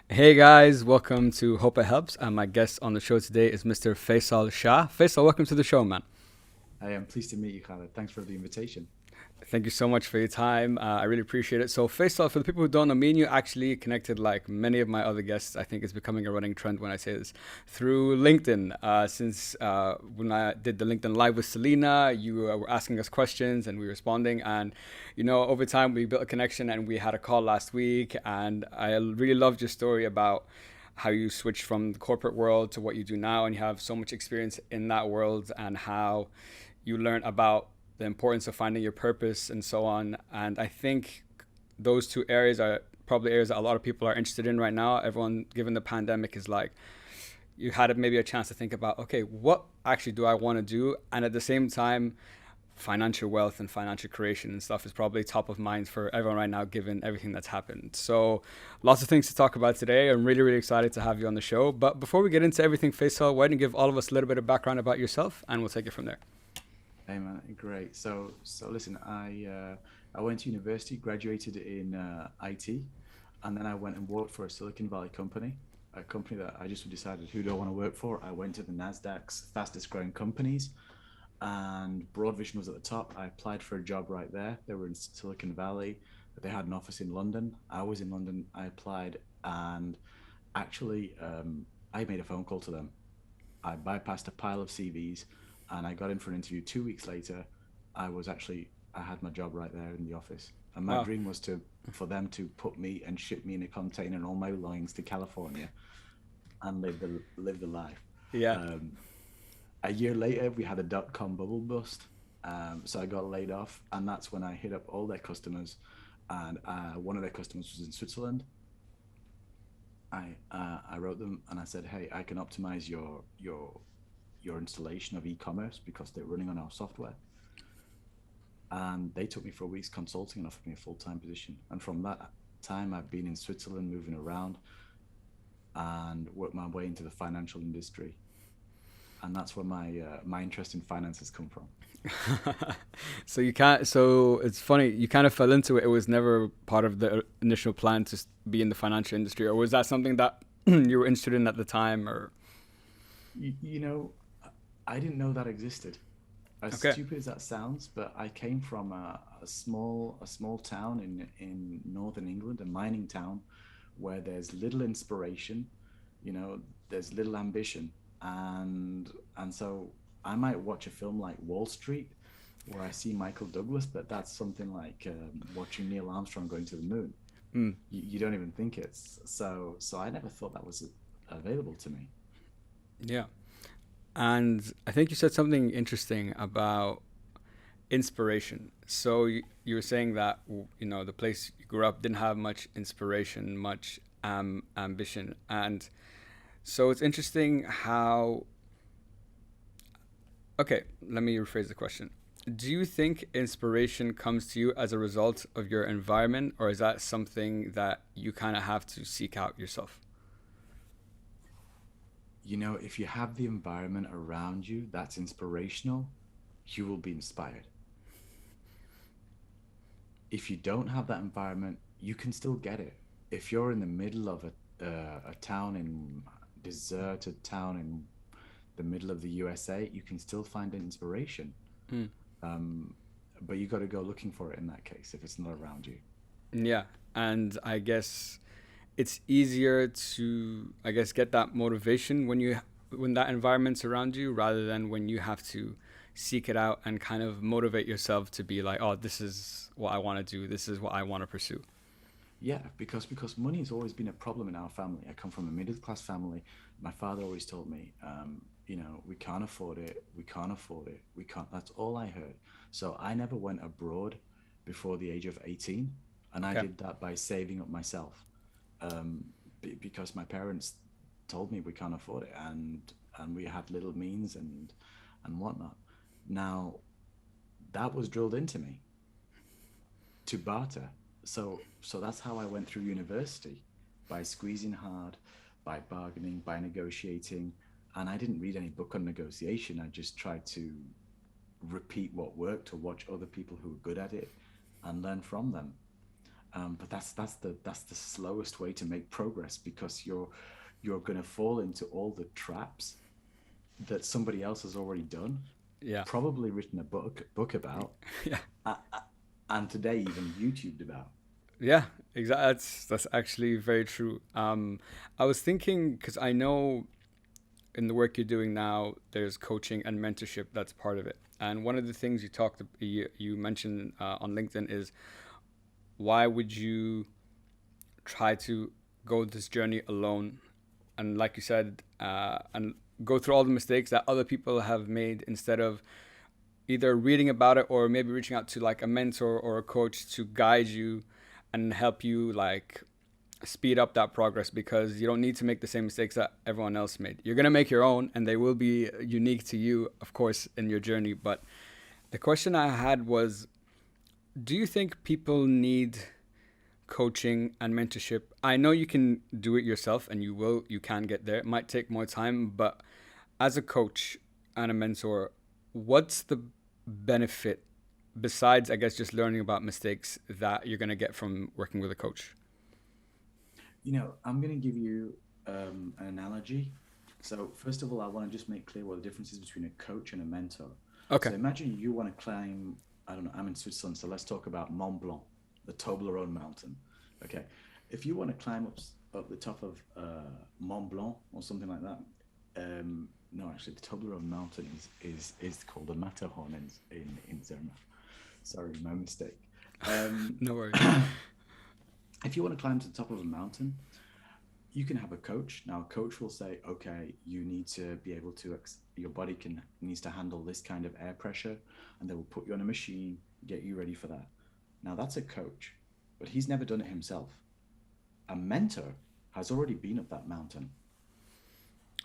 Hey guys, welcome to Hope It Helps. And my guest on the show today is Mr. Faisal Shah. Faisal, welcome to the show, man. I am pleased to meet you, Khaled. Thanks for the invitation. Thank you so much for your time. I really appreciate it. So, Faisal, for the people who don't know, me and you actually connected like many of my other guests. I think it's becoming a running trend when I say this through LinkedIn. Since when I did the LinkedIn Live with Selena, you were asking us questions and we were responding. And, over time we built a connection and we had a call last week. And I really loved your story about how you switched from the corporate world to what you do now and you have so much experience in that world and how you learn about the importance of finding your purpose and so on. And I think those two areas are probably areas that a lot of people are interested in right now. Everyone, given the pandemic, is like, you had maybe a chance to think about, okay, what actually do I want to do? And at the same time, financial wealth and financial creation and stuff is probably top of mind for everyone right now, given everything that's happened. So, lots of things to talk about today. I'm really, really excited to have you on the show. But before we get into everything, Faisal, why don't you give all of us a little bit of background about yourself and we'll take it from there. Hey man, great. So listen, I went to university, graduated in IT, and then I went and worked for a Silicon Valley company, a company that I just decided who do I want to work for. I went to the Nasdaq's fastest growing companies, and Broadvision was at the top. I applied for a job right there. They were in Silicon Valley. They had an office in London. I was in London. I applied, and actually, I made a phone call to them. I bypassed a pile of CVs and I got in for an interview 2 weeks later. I had my job right there in the office. And my Wow. dream was for them to put me and ship me in a container and all my belongings to California and live the life. Yeah. Um, a year later, we had a dot-com bubble bust. So I got laid off, and that's when I hit up all their customers. And one of their customers was in Switzerland. I wrote them and I said, hey, I can optimize your installation of e-commerce because they're running on our software. And they took me for a week's consulting and offered me a full-time position. And from that time, I've been in Switzerland, moving around, and worked my way into the financial industry. And that's where my interest in finances come from. So you can't. So it's funny. You kind of fell into it. It was never part of the initial plan to be in the financial industry, or was that something that you were interested in at the time? Or You know, I didn't know that existed. As okay, stupid as that sounds, but I came from a small town in northern England, a mining town, where there's little inspiration, you know, there's little ambition, and so I might watch a film like Wall Street, where I see Michael Douglas, but that's something like watching Neil Armstrong going to the moon. mm, You don't even think it's so. So I never thought that was available to me. yeah. And I think you said something interesting about inspiration. So you were saying that the place you grew up didn't have much inspiration, much ambition, and so it's interesting how. Okay, let me rephrase the question. Do you think inspiration comes to you as a result of your environment, or is that something that you kind of have to seek out yourself? If you have the environment around you that's inspirational, you will be inspired. If you don't have that environment, you can still get it. If you're in the middle of a town in deserted town in the middle of the USA, you can still find inspiration. Mm. Um, but you got to go looking for it in that case if it's not around you. Yeah, and I guess it's easier to, I guess, get that motivation when that environment's around you rather than when you have to seek it out and kind of motivate yourself to be like, oh, this is what I want to do, this is what I want to pursue. Yeah, because money has always been a problem in our family. I come from a middle class family. My father always told me, we can't afford it, we can't afford it, we can't. That's all I heard. So I never went abroad before the age of 18, and I Okay. did that by saving up myself, because my parents told me we can't afford it, and we had little means and whatnot. Now that was drilled into me to barter. So that's how I went through university, by squeezing hard, by bargaining, by negotiating. And I didn't read any book on negotiation. I just tried to repeat what worked or watch other people who were good at it and learn from them. But that's the slowest way to make progress, because you're going to fall into all the traps that somebody else has already done, Yeah. probably written a book about, Yeah. uh, uh, and today even YouTubed about. Yeah, exactly. That's actually very true. I was thinking because I know in the work you're doing now, there's coaching and mentorship that's part of it. And one of the things you mentioned on LinkedIn is why would you try to go this journey alone? And like you said, and go through all the mistakes that other people have made instead of either reading about it or maybe reaching out to like a mentor or a coach to guide you and help you like speed up that progress, because you don't need to make the same mistakes that everyone else made. You're going to make your own and they will be unique to you, of course, in your journey. But the question I had was, do you think people need coaching and mentorship? I know you can do it yourself and you can get there. It might take more time, but as a coach and a mentor, what's the benefit besides, I guess, just learning about mistakes that you're going to get from working with a coach? I'm going to give you an analogy. So first of all, I want to just make clear what the difference is between a coach and a mentor. Okay. So imagine you want to climb, I don't know, I'm in Switzerland, so let's talk about Mont Blanc, the Toblerone mountain. Okay. If you want to climb up the top of Mont Blanc or something like that, no, actually, the Toblerone mountain is called the Matterhorn in Zermatt. Sorry, my mistake. Um, No worries. if you want to climb to the top of a mountain, you can have a coach. Now, a coach will say, okay, you need to be able to, your body needs to handle this kind of air pressure, and they will put you on a machine, get you ready for that. Now, that's a coach, but he's never done it himself. A mentor has already been up that mountain,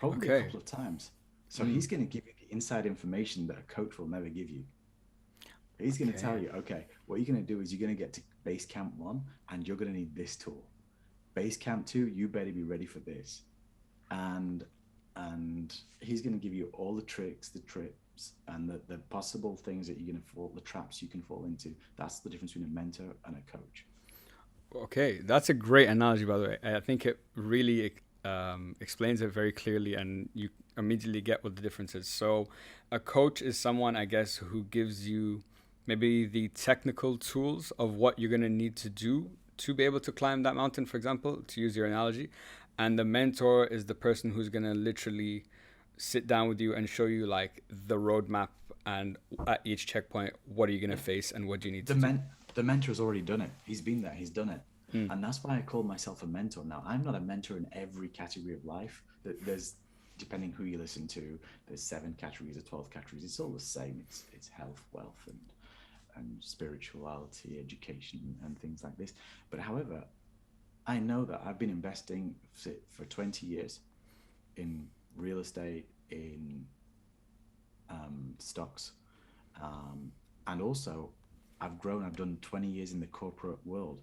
probably a Okay. couple of times. So Mm, he's going to give you the inside information that a coach will never give you. He's going to tell okay. you, okay, what you're going to do is you're going to get to base camp 1 and you're going to need this tool. Base camp 2, you better be ready for this. And and he's going to give you all the tricks, the trips, and the possible things that you're going to fall, the traps you can fall into. That's the difference between a mentor and a coach. Okay. That's a great analogy, by the way. I think it really explains it very clearly, and you immediately get what the difference is. So, a coach is someone, I guess, who gives you maybe the technical tools of what you're going to need to do to be able to climb that mountain, for example, to use your analogy. And the mentor is the person who's going to literally sit down with you and show you like the roadmap, and at each checkpoint, what are you going to Yeah. face and what do you need the to do? men the mentor's already done it. He's been there, he's done it. Mm, And that's why I call myself a mentor. Now, I'm not a mentor in every category of life. There's, depending who you listen to, there's 7 categories or 12 categories. It's all the same. It's health, wealth, and spirituality, education, and things like this. But however, I know that I've been investing for 20 years in real estate, in stocks, um, and also I've grown. I've done 20 years in the corporate world.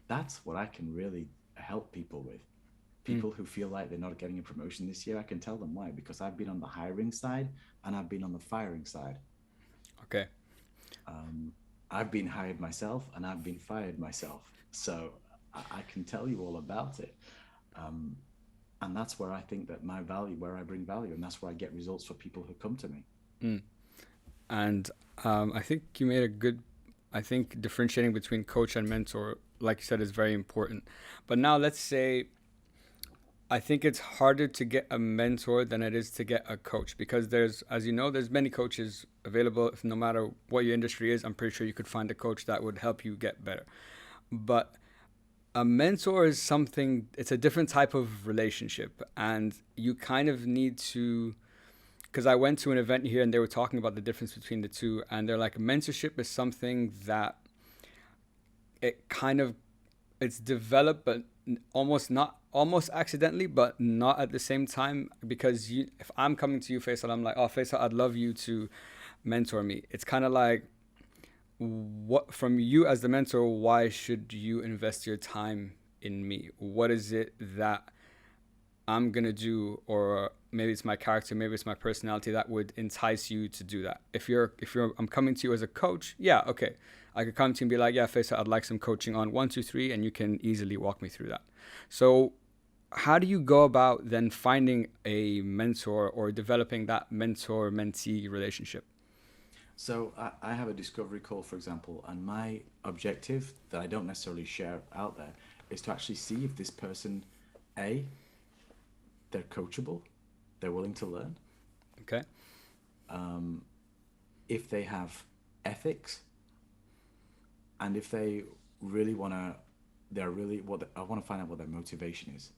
That's what I can really help people with. mm, People who feel like they're not getting a promotion this year, I can tell them why, because I've been on the hiring side and I've been on the firing side. okay. Um, I've been hired myself and I've been fired myself. So I can tell you all about it. Um, and that's where I think that my value, where I bring value, and that's where I get results for people who come to me. Mm. And I think you made a good. I think differentiating between coach and mentor, like you said, is very important. But now let's say I think it's harder to get a mentor than it is to get a coach, because there's, as you know, there's many coaches available. If no matter what your industry is, I'm pretty sure you could find a coach that would help you get better. But a mentor is something, it's a different type of relationship, and you kind of need to, because I went to an event here and they were talking about the difference between the two, and they're like, mentorship is something that it kind of, it's developed, but almost not, almost accidentally, but not at the same time. Because you, if I'm coming to you, Faisal, I'm like, oh, Faisal, I'd love you to mentor me. It's kind of like, what from you as the mentor, why should you invest your time in me? What is it that I'm gonna do, or maybe it's my character, maybe it's my personality that would entice you to do that. If you're, I'm coming to you as a coach, yeah, okay, I could come to you and be like, yeah, Faisal, I'd like some coaching on one, two, three, and you can easily walk me through that. So how do you go about then finding a mentor or developing that mentor mentee relationship? So I have a discovery call, for example, and my objective that I don't necessarily share out there is to actually see if this person, A, they're coachable, they're willing to learn, Okay. if they have ethics, and if they really want to, they're really I want to find out what their motivation is.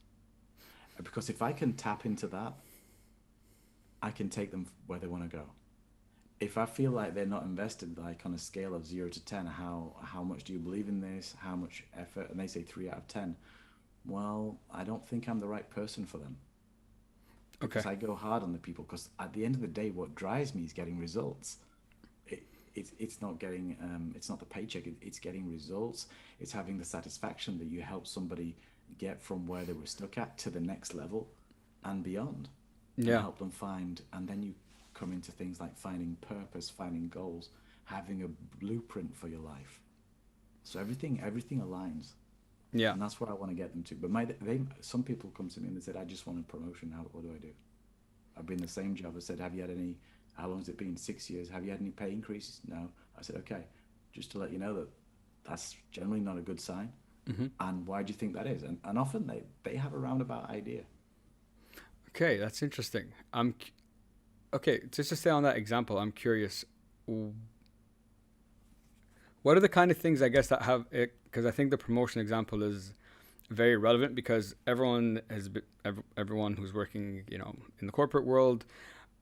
Because if I can tap into that, I can take them where they want to go. If I feel like they're not invested, like on a scale of 0 to 10, how much do you believe in this? How much effort? And they say 3 out of 10. Well, I don't think I'm the right person for them Okay. because I go hard on the people. Because at the end of the day, what drives me is getting results. It, it's not getting it's not the paycheck. It's getting results. It's having the satisfaction that you help somebody get from where they were stuck at to the next level and beyond, and Yeah. help them find. And then you come into things like finding purpose, finding goals, having a blueprint for your life. So everything aligns, Yeah. and that's where I want to get them to. But some people come to me and they said, I just want a promotion. What do I do? I've been in the same job. I said, have you had any? How long has it been? 6 years. Have you had any pay increases? No. I said, okay, just to let you know that that's generally not a good sign. Hmm. And why do you think that is? And often they have a roundabout idea. Okay, that's interesting. Okay, just to stay on that example, I'm curious. What are the kind of things I guess that have it? Because I think the promotion example is very relevant because everyone who's working, in the corporate world,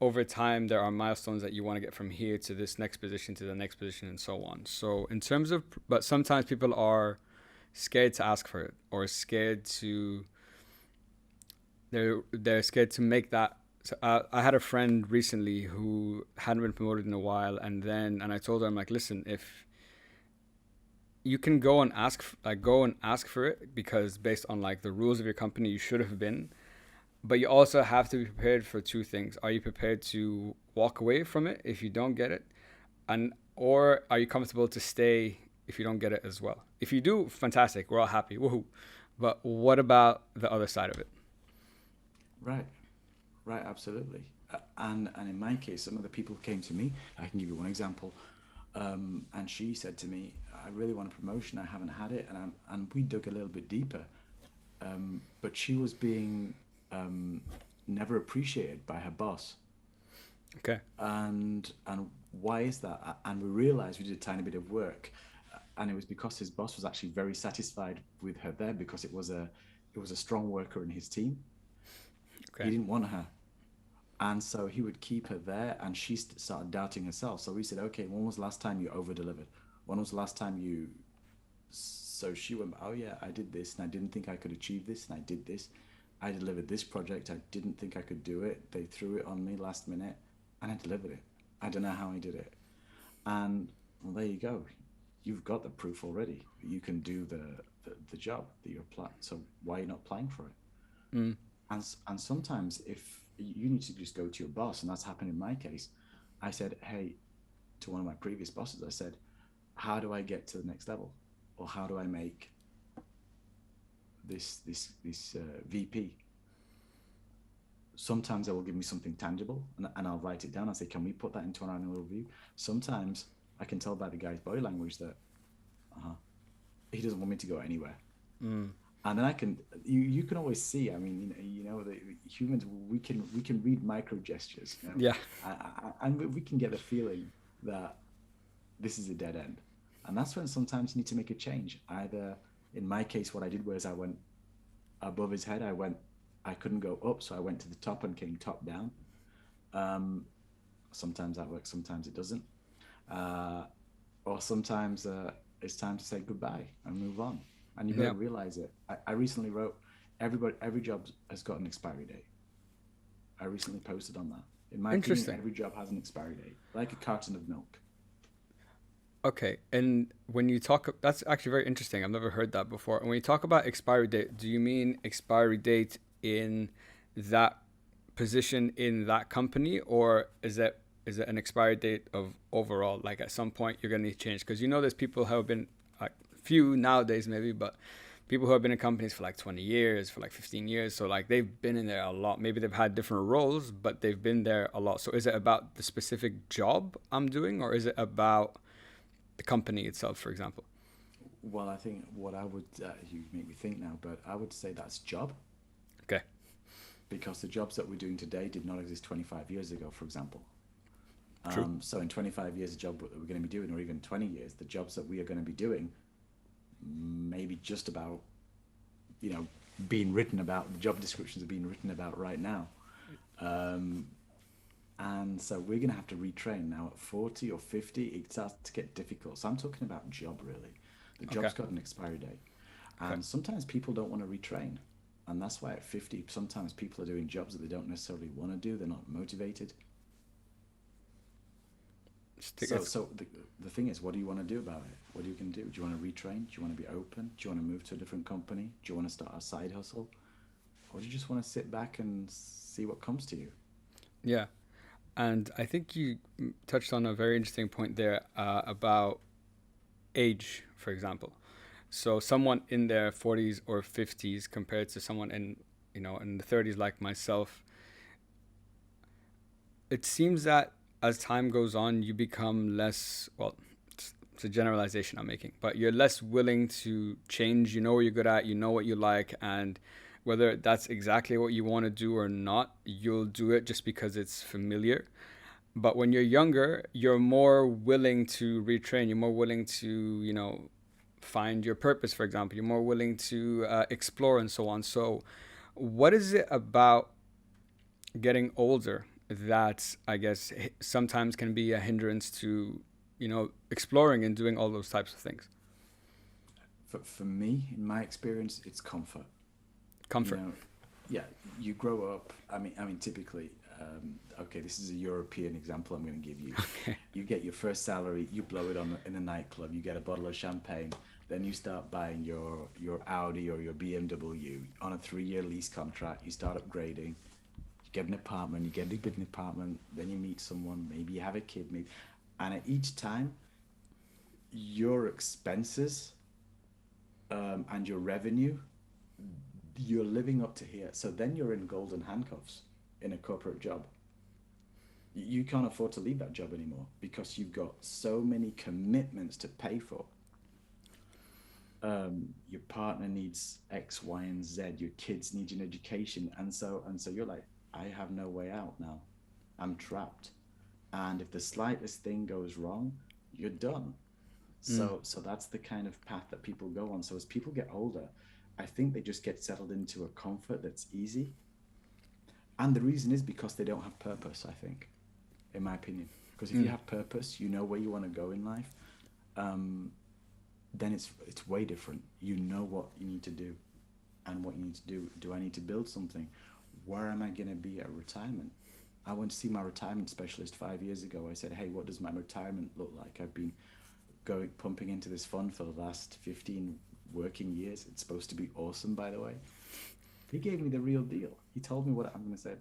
over time there are milestones that you want to get from here to this next position to the next position and so on. So in terms of, but sometimes people are scared to ask for it or scared to they're scared to make that. So I had a friend recently who hadn't been promoted in a while, and I told her, I'm like, listen, if you can go and ask for it because based on like the rules of your company, you should have been, but you also have to be prepared for two things. Are you prepared to walk away from it if you don't get it, and or are you comfortable to stay if you don't get it as well? If you do, fantastic, we're all happy, woohoo. But what about the other side of it? Right. Right, absolutely. And in my case, some of the people came to me. I can give you one example. And she said to me, "I really want a promotion. I haven't had it." And we dug a little bit deeper. But she was being um, never appreciated by her boss. Okay. And why is that? And we realized we did a tiny bit of work, and it was because his boss was actually very satisfied with her there because it was a strong worker in his team. He Okay. didn't want her. And so he would keep her there, and she started doubting herself. So we said, okay, when was the last time you over delivered? When was the last time you? So she went, oh yeah, I did this, and I didn't think I could achieve this, and I did this. I delivered this project. I didn't think I could do it. They threw it on me last minute, and I delivered it. I don't know how I did it. And well, there you go. You've got the proof already. You can do the job that you're applying. So why are you not applying for it? Mm. And sometimes if you need to just go to your boss, and that's happened in my case. I said, hey, to one of my previous bosses, I said, how do I get to the next level, or how do I make this VP? Sometimes they will give me something tangible, and I'll write it down. I say, can we put that into an annual review? Sometimes I can tell by the guy's body language that he doesn't want me to go anywhere. Mm. And then you can always see. I mean, the humans, we can read micro gestures, Yeah. and we can get the feeling that this is a dead end. And that's when sometimes you need to make a change. Either in my case, what I did was I went above his head. I couldn't go up, so I went to the top and came top down. um Sometimes that works, sometimes it doesn't. uh or sometimes it's time to say goodbye and move on. And you've got to Yeah. realize it. I recently wrote, every job has got an expiry date. I recently posted on that. In my opinion, Interesting. every job has an expiry date, like a carton of milk. Okay. And when you talk, that's actually very interesting. I've never heard that before. And when you talk about expiry date, do you mean expiry date in that position in that company, or is that is it an expiry date of overall? Like at some point you're gonna need to change because you know there's people who have been like few nowadays maybe, but people who have been in companies for like 20 years, for like 15 years. So like they've been in there a lot. Maybe they've had different roles, but they've been there a lot. So is it about the specific job I'm doing, or is it about the company itself, for example? Well, I think what I would, you make me think now, but I would say that's job, Okay, because the jobs that we're doing today did not exist 25 years ago, for example. true. So in 25 years, the job that we're going to be doing, or even 20 years, the jobs that we are going to be doing, maybe just about, you know, being written about, the job descriptions are being written about right now. Um, and so we're going to have to retrain now at 40 or 50. It starts to get difficult. So I'm talking about job really. The Okay, job's got an expiry date. okay. And sometimes people don't want to retrain. And that's why at 50, sometimes people are doing jobs that they don't necessarily want to do. They're not motivated. So, It's, so the thing is, what do you want to do about it? What are you going to do? Do you want to retrain? Do you want to be open? Do you want to move to a different company? Do you want to start a side hustle? Or do you just want to sit back and see what comes to you? yeah. And I think you touched on a very interesting point there about age, for example. So someone in their 40s or 50s compared to someone in, in the 30s like myself, it seems that as time goes on, you become less, well, it's a generalization I'm making, but you're less willing to change. You know what you're good at, you know what you like, and whether that's exactly what you want to do or not, you'll do it just because it's familiar. But when you're younger, you're more willing to retrain. You're more willing to, find your purpose, for example. You're more willing to explore and so on. So, what is it about getting older that I guess sometimes can be a hindrance to, exploring and doing all those types of things? For me, in my experience, it's comfort. You Comfort. know, yeah, you grow up. I mean, typically, okay, this is a European example I'm going to give you. Okay. You get your first salary, you blow it on in a nightclub, you get a bottle of champagne, then you start buying your Audi or your BMW on a 3-year lease contract. You start upgrading, you get an apartment, you get a big apartment, then you meet someone, maybe you have a kid, maybe, and at each time, your expenses and your revenue, you're living up to here. So then you're in golden handcuffs in a corporate job. You can't afford to leave that job anymore because you've got so many commitments to pay for. Your partner needs X, Y, and Z. Your kids need an education, and so you're like, I have no way out now. I'm trapped, and if the slightest thing goes wrong, you're done. Mm, So that's the kind of path that people go on. So as people get older, I think they just get settled into a comfort that's easy, and the reason is because they don't have purpose. I think, in my opinion, because if you mm, have purpose, you know where you want to go in life. Um, then it's way different. You know what you need to do and what you need to do. Do I need to build something? Where am I going to be at retirement? I went to see my retirement specialist 5 years ago. I said, hey, what does my retirement look like? I've been going pumping into this fund for the last 15 working years. It's supposed to be awesome, by the way. He gave me the real deal. He told me what I'm going to say.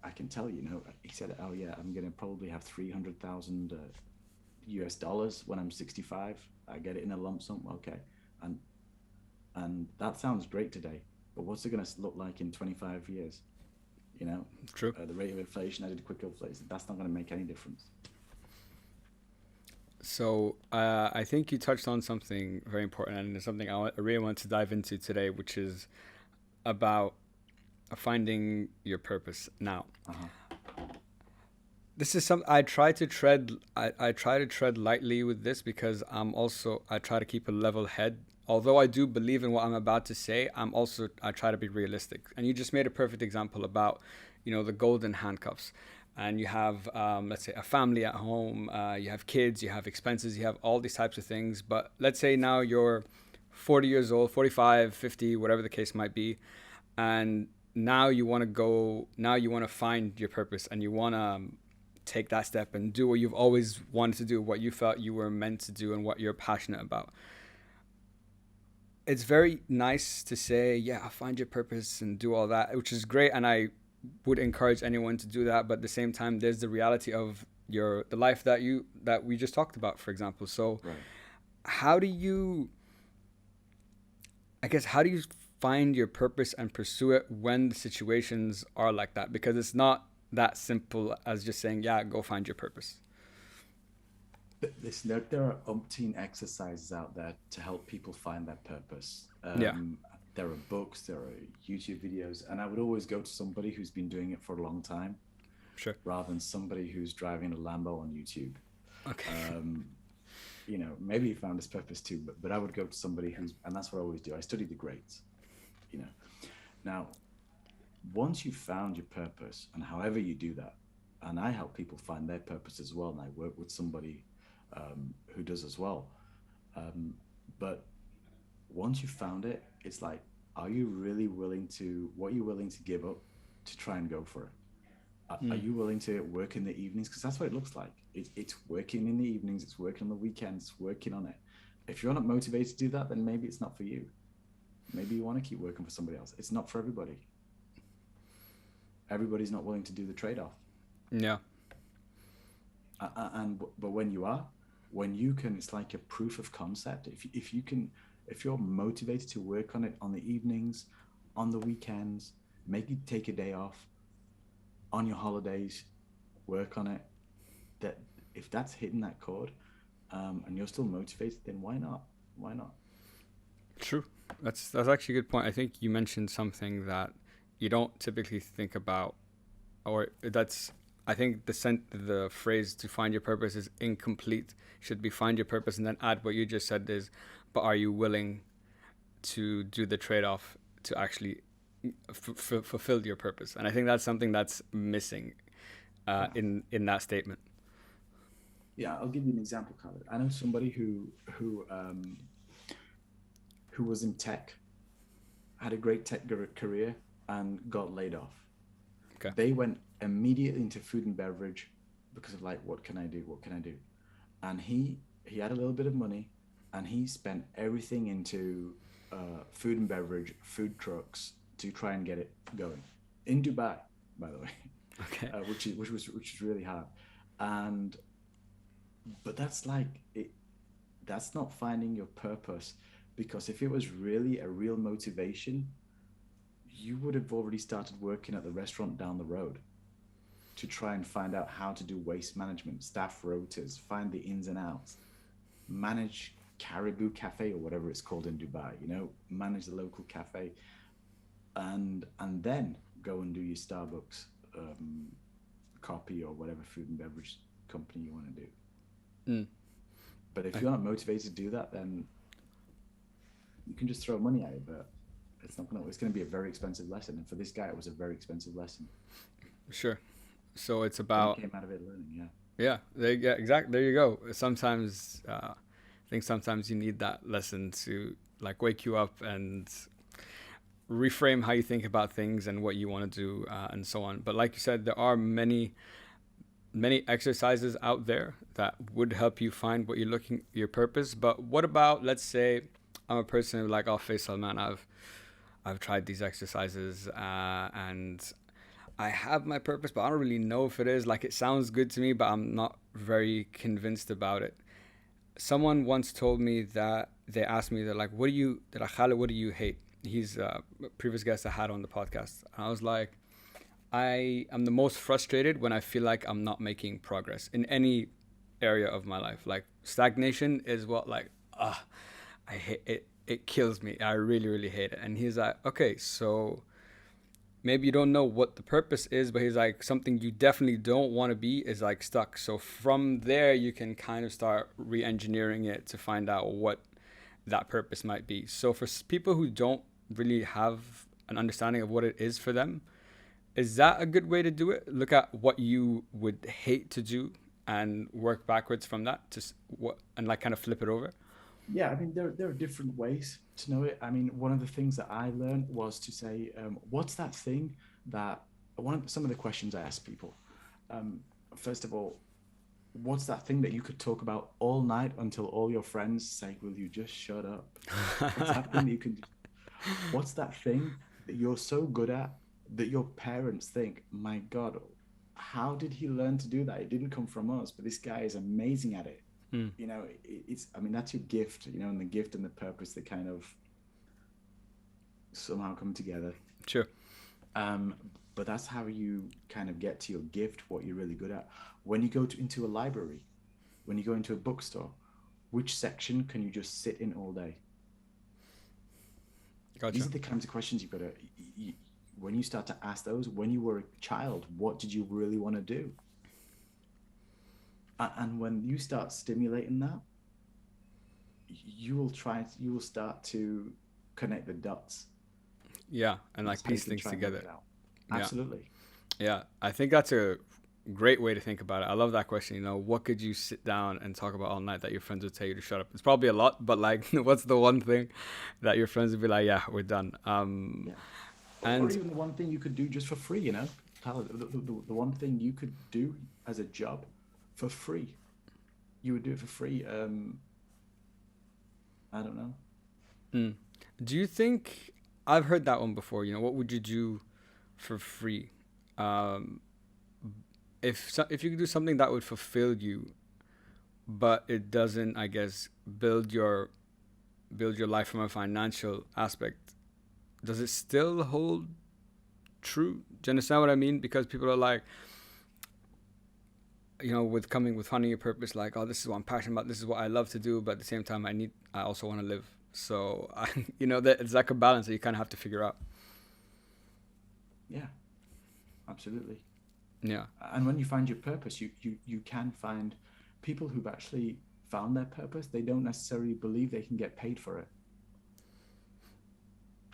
I can tell you, he said, oh yeah, I'm going to probably have 300,000 US dollars when I'm 65. I get it in a lump sum. Okay. And and that sounds great today, but what's it going to look like in 25 years? You know, true. the rate of inflation, I did a quick calculation. That's not going to make any difference. So I think you touched on something very important, and it's something I really want to dive into today, which is about finding your purpose. Now, Uh-huh. this is some I try to tread lightly with this because I try to keep a level head. Although I do believe in what I'm about to say, I try to be realistic. And you just made a perfect example about, the golden handcuffs. And you have, let's say, a family at home, you have kids, you have expenses, you have all these types of things. But let's say now you're 40 years old, 45, 50, whatever the case might be, and now you want to find your purpose, and you want to take that step and do what you've always wanted to do, what you felt you were meant to do, and what you're passionate about. It's very nice to say, yeah, find your purpose and do all that, which is great. And I would encourage anyone to do that, but at the same time, there's the reality of the life that we just talked about, for example. So, Right. how do you, I guess, how do you find your purpose and pursue it when the situations are like that? Because it's not that simple as just saying, yeah, go find your purpose. Listen, there are umpteen exercises out there to help people find their purpose. Yeah, There are books, there are YouTube videos, and I would always go to somebody who's been doing it for a long time sure. rather than somebody who's driving a Lambo on YouTube. Okay. Um, maybe he found his purpose too, but I would go to somebody and that's what I always do. I study the greats, you know. Now, once you've found your purpose, and however you do that, and I help people find their purpose as well, and I work with somebody who does as well. Um, but once you've found it, it's like, are you really willing to, what are you willing to give up to try and go for it? Are Mm, you willing to work in the evenings? Because that's what it looks like. It's working in the evenings, it's working on the weekends, it's working on it. If you're not motivated to do that, then maybe it's not for you. Maybe you want to keep working for somebody else. It's not for everybody. Everybody's not willing to do the trade-off. yeah, But when you are, when you can, it's like a proof of concept. If you can, if you're motivated to work on it on the evenings, on the weekends, maybe take a day off, on your holidays, work on it. That if that's hitting that chord, and you're still motivated, then why not? Why not? true. That's actually a good point. I think you mentioned something that you don't typically think about, or that's, I think the phrase to find your purpose is incomplete. Should be find your purpose and then add what you just said is, but are you willing to do the trade off to actually fulfill your purpose? And I think that's something that's missing Yeah, in that statement. yeah. I'll give you an example, Khaled. I know somebody who was in tech, had a great tech career, and got laid off. Okay. They went immediately into food and beverage because of like, what can I do? What can I do? And he had a little bit of money, and he spent everything into food and beverage, food trucks to try and get it going in Dubai, by the way, Okay. which is really hard. And but that's like it. That's not finding your purpose, because if it was really a real motivation, you would have already started working at the restaurant down the road to try and find out how to do waste management, staff rotas, find the ins and outs, manage Caribou Cafe or whatever it's called in Dubai, manage the local cafe, and then go and do your Starbucks copy or whatever food and beverage company you want to do. Mm. But if I, you're not motivated to do that, then you can just throw money at it, but it's going to be a very expensive lesson. And for this guy, it was a very expensive lesson, sure. So it's but he about, came out of it learning. Yeah. yeah, yeah, exactly. There you go. Sometimes I think sometimes you need that lesson to like wake you up and reframe how you think about things and what you want to do, and so on. But like you said, there are many exercises out there that would help you find what you're looking your purpose. But what about, let's say I'm a person who like, oh, Faisal, man, I've tried these exercises, and I have my purpose, but I don't really know if it is. Like, it sounds good to me, but I'm not very convinced about it. Someone once told me that they asked me, they're like, they're like, Khaled, what do you hate? He's a previous guest I had on the podcast. And I was like, I am the most frustrated when I feel like I'm not making progress in any area of my life. Like, stagnation is what, like, I hate it. It kills me. I really, really hate it. And he's like, okay, so maybe you don't know what the purpose is, but he's like, something you definitely don't want to be is like stuck. So from there, you can kind of start re engineering it to find out what that purpose might be. So for people who don't really have an understanding of what it is for them, is that a good way to do it? Look at what you would hate to do and work backwards from that to what, and like kind of flip it over. Yeah, I mean, there are different ways to know it. I mean, one of the things that I learned was to say, what's that thing that some of the questions I ask people. Um, First of all, what's that thing that you could talk about all night until all your friends say, "Will you just shut up?" What's that thing that you can? What's that thing that you're so good at that your parents think, my God, how did he learn to do that? It didn't come from us, but this guy is amazing at it. Mm, It's, I mean, that's your gift, and the gift and the purpose that kind of somehow come together. sure. Um, but that's how you kind of get to your gift, what you're really good at. When you go into a library, when you go into a bookstore, which section can you just sit in all day? These Gotcha. are the kinds of questions you've got to, when you start to ask those, when you were a child, what did you really want to do? And when you start stimulating that, you will start to connect the dots. Yeah, and That's like how you piece can things try and work together. it out. Yeah, Absolutely. yeah. I think that's a great way to think about it. I love that question. What could you sit down and talk about all night that your friends would tell you to shut up? It's probably a lot, but like, what's the one thing that your friends would be like, yeah, we're done. Yeah. Or And even the one thing you could do just for free, Tyler, the one thing you could do as a job for free. You would do it for free. I don't know. mm, do you think I've heard that one before? What would you do for free? Um, if you could do something that would fulfill you, but it doesn't, I guess, build your life from a financial aspect, does it still hold true? Do you understand what I mean? Because people are like, with coming with finding your purpose, like, oh, this is what I'm passionate about, this is what I love to do, but at the same time, I also want to live. So, that it's like a balance that you kind of have to figure out. Yeah, absolutely. Yeah, And when you find your purpose, you can find people who've actually found their purpose. They don't necessarily believe they can get paid for it.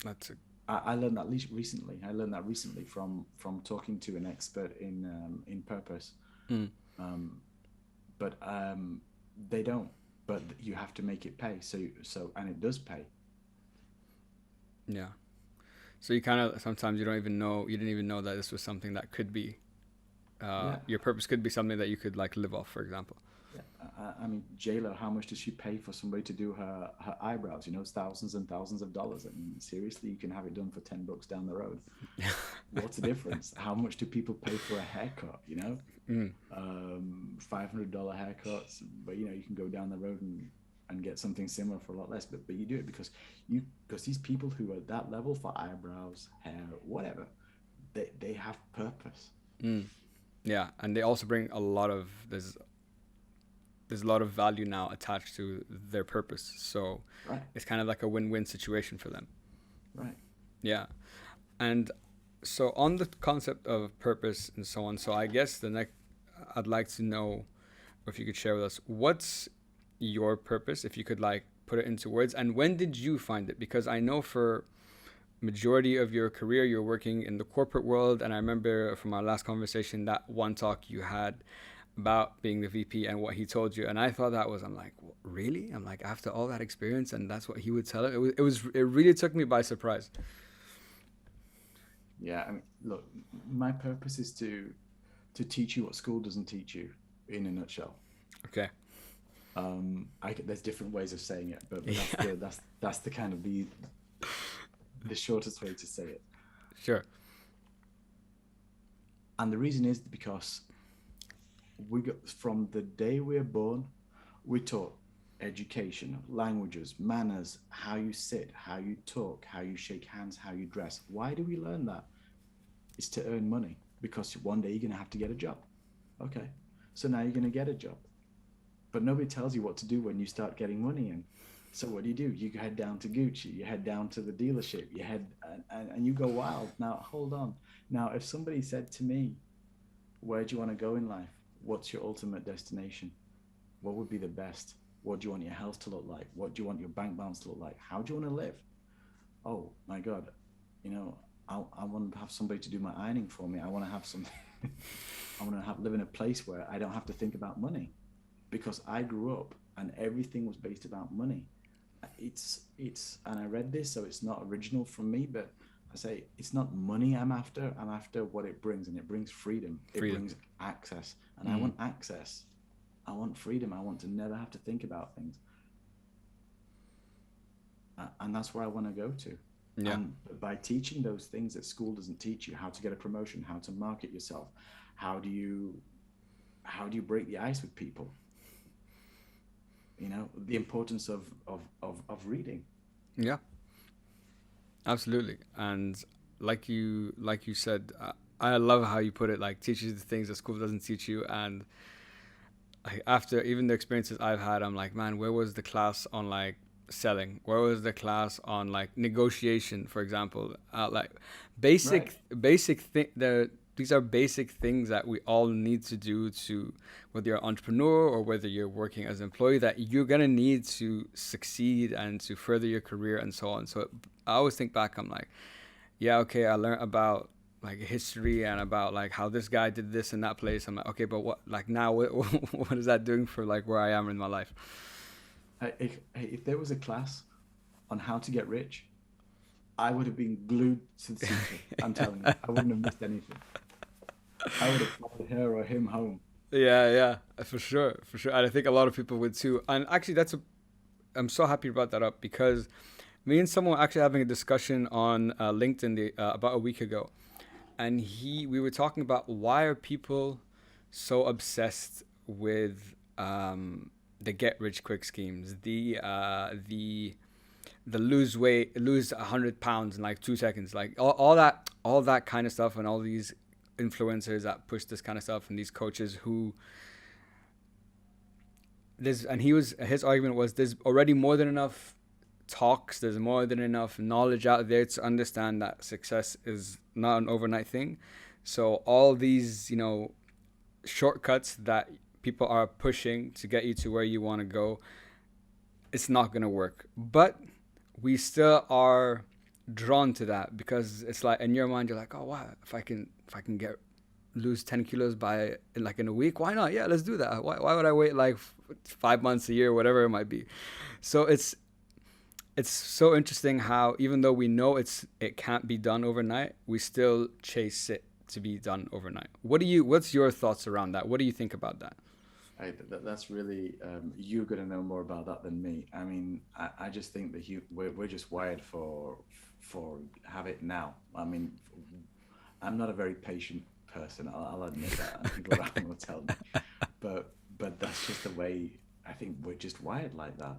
that's a, I learned that least recently. I learned that recently from talking to an expert in purpose. mm, Um, but they don't. But you have to make it pay. So and it does pay. yeah. So you kind of sometimes you didn't even know that this was something that could be Yeah, your purpose could be something that you could like live off, for example. yeah. I mean, JLo, how much does she pay for somebody to do her eyebrows? It's thousands and thousands of dollars. I mean, seriously, you can have it done for $10 down the road. What's the difference? How much do people pay for a haircut? Mm, $500 haircuts, but you can go down the road and get something similar for a lot less. But you do it because these people who are at that level for eyebrows, hair, whatever, they have purpose. mm. Yeah, and they also bring a lot of there's a lot of value now attached to their purpose. So Right, it's kind of like a win-win situation for them. right. Yeah. And so on the concept of purpose and so on, so I guess the next I'd like to know if you could share with us what's your purpose, if you could like put it into words, and when did you find it? Because I know for majority of your career you're working in the corporate world, and I remember from our last conversation that one talk you had about being the VP and what he told you, and I thought that was, I'm like, really? I'm like, after all that experience, and that's what he would tell it. It really took me by surprise. Yeah, I mean, look, my purpose is to teach you what school doesn't teach you, in a nutshell. Okay. There's different ways of saying it, but that's Yeah. that's the kind of the shortest way to say it. Sure. And the reason is because we got from the day we're born, we're taught education, languages, manners, how you sit, how you talk, how you shake hands, how you dress. Why do we learn that? It's to earn money because one day you're going to have to get a job. Okay. So now you're going to get a job. But nobody tells you what to do when you start getting money in. So what do? You head down to Gucci, you head down to the dealership, you head and you go wild. Now, hold on. Now, if somebody said to me, where do you want to go in life? What's your ultimate destination? What would be the best? What do you want your health to look like? What do you want your bank balance to look like? How do you want to live? Oh my God, you know, I want to have somebody to do my ironing for me. I want to have some, I want to live in a place where I don't have to think about money, because I grew up and everything was based about money. And I read this, so it's not original from me, but I say it's not money I'm after. I'm after what it brings, and it brings freedom. It Freedom. brings access, and I Mm. want access. I want freedom. I want to never have to think about things, and that's where I want to go to. Yeah. And by teaching those things that school doesn't teach you, how to get a promotion, how to market yourself, how do you how do you break the ice with people, the importance of reading. Yeah. Absolutely. And like you said, I love how you put it. Like teaches you the things that school doesn't teach you. And like after even the experiences I've had, I'm like, man, where was the class on like selling? Where was the class on like negotiation, for example? Like Right. basic thing. These are basic things that we all need to do to, whether you're an entrepreneur or whether you're working as an employee, that you're gonna need to succeed and to further your career and so on. So I always think back, I'm like, yeah, okay, I learned about like history and about like how this guy did this in that place. I'm like, okay, but what like now what is that doing for like where I am in my life? If there was a class on how to get rich, I would have been glued to the seat. I'm telling you, I wouldn't have missed anything. I would have followed her or him home. Yeah, yeah, for sure. And I think a lot of people would too. And actually, I'm so happy you brought that up because me and someone were actually having a discussion on LinkedIn about a week ago, and we were talking about why are people so obsessed with the get rich quick schemes, the lose weight, lose 100 pounds in like 2 seconds, like all that kind of stuff, and all these influencers that push this kind of stuff, and these coaches who and his argument was there's already more than enough talks, there's more than enough knowledge out there to understand that success is not an overnight thing. So all these, shortcuts that people are pushing to get you to where you want to go, it's not going to work. But we still are drawn to that because it's like in your mind you're like, oh wow, if I can get lose 10 kilos by in a week, why not? Yeah, let's do that. Why would I wait like 5 months, a year, whatever it might be? So it's so interesting how even though we know it can't be done overnight, we still chase it to be done overnight. What's your thoughts around that? What do you think about that? That's really you're going to know more about that than me. I mean, I just think that we're just wired for have it now. I mean, I'm not a very patient person. I'll admit that. And people around will tell me, but that's just the way I think we're just wired like that.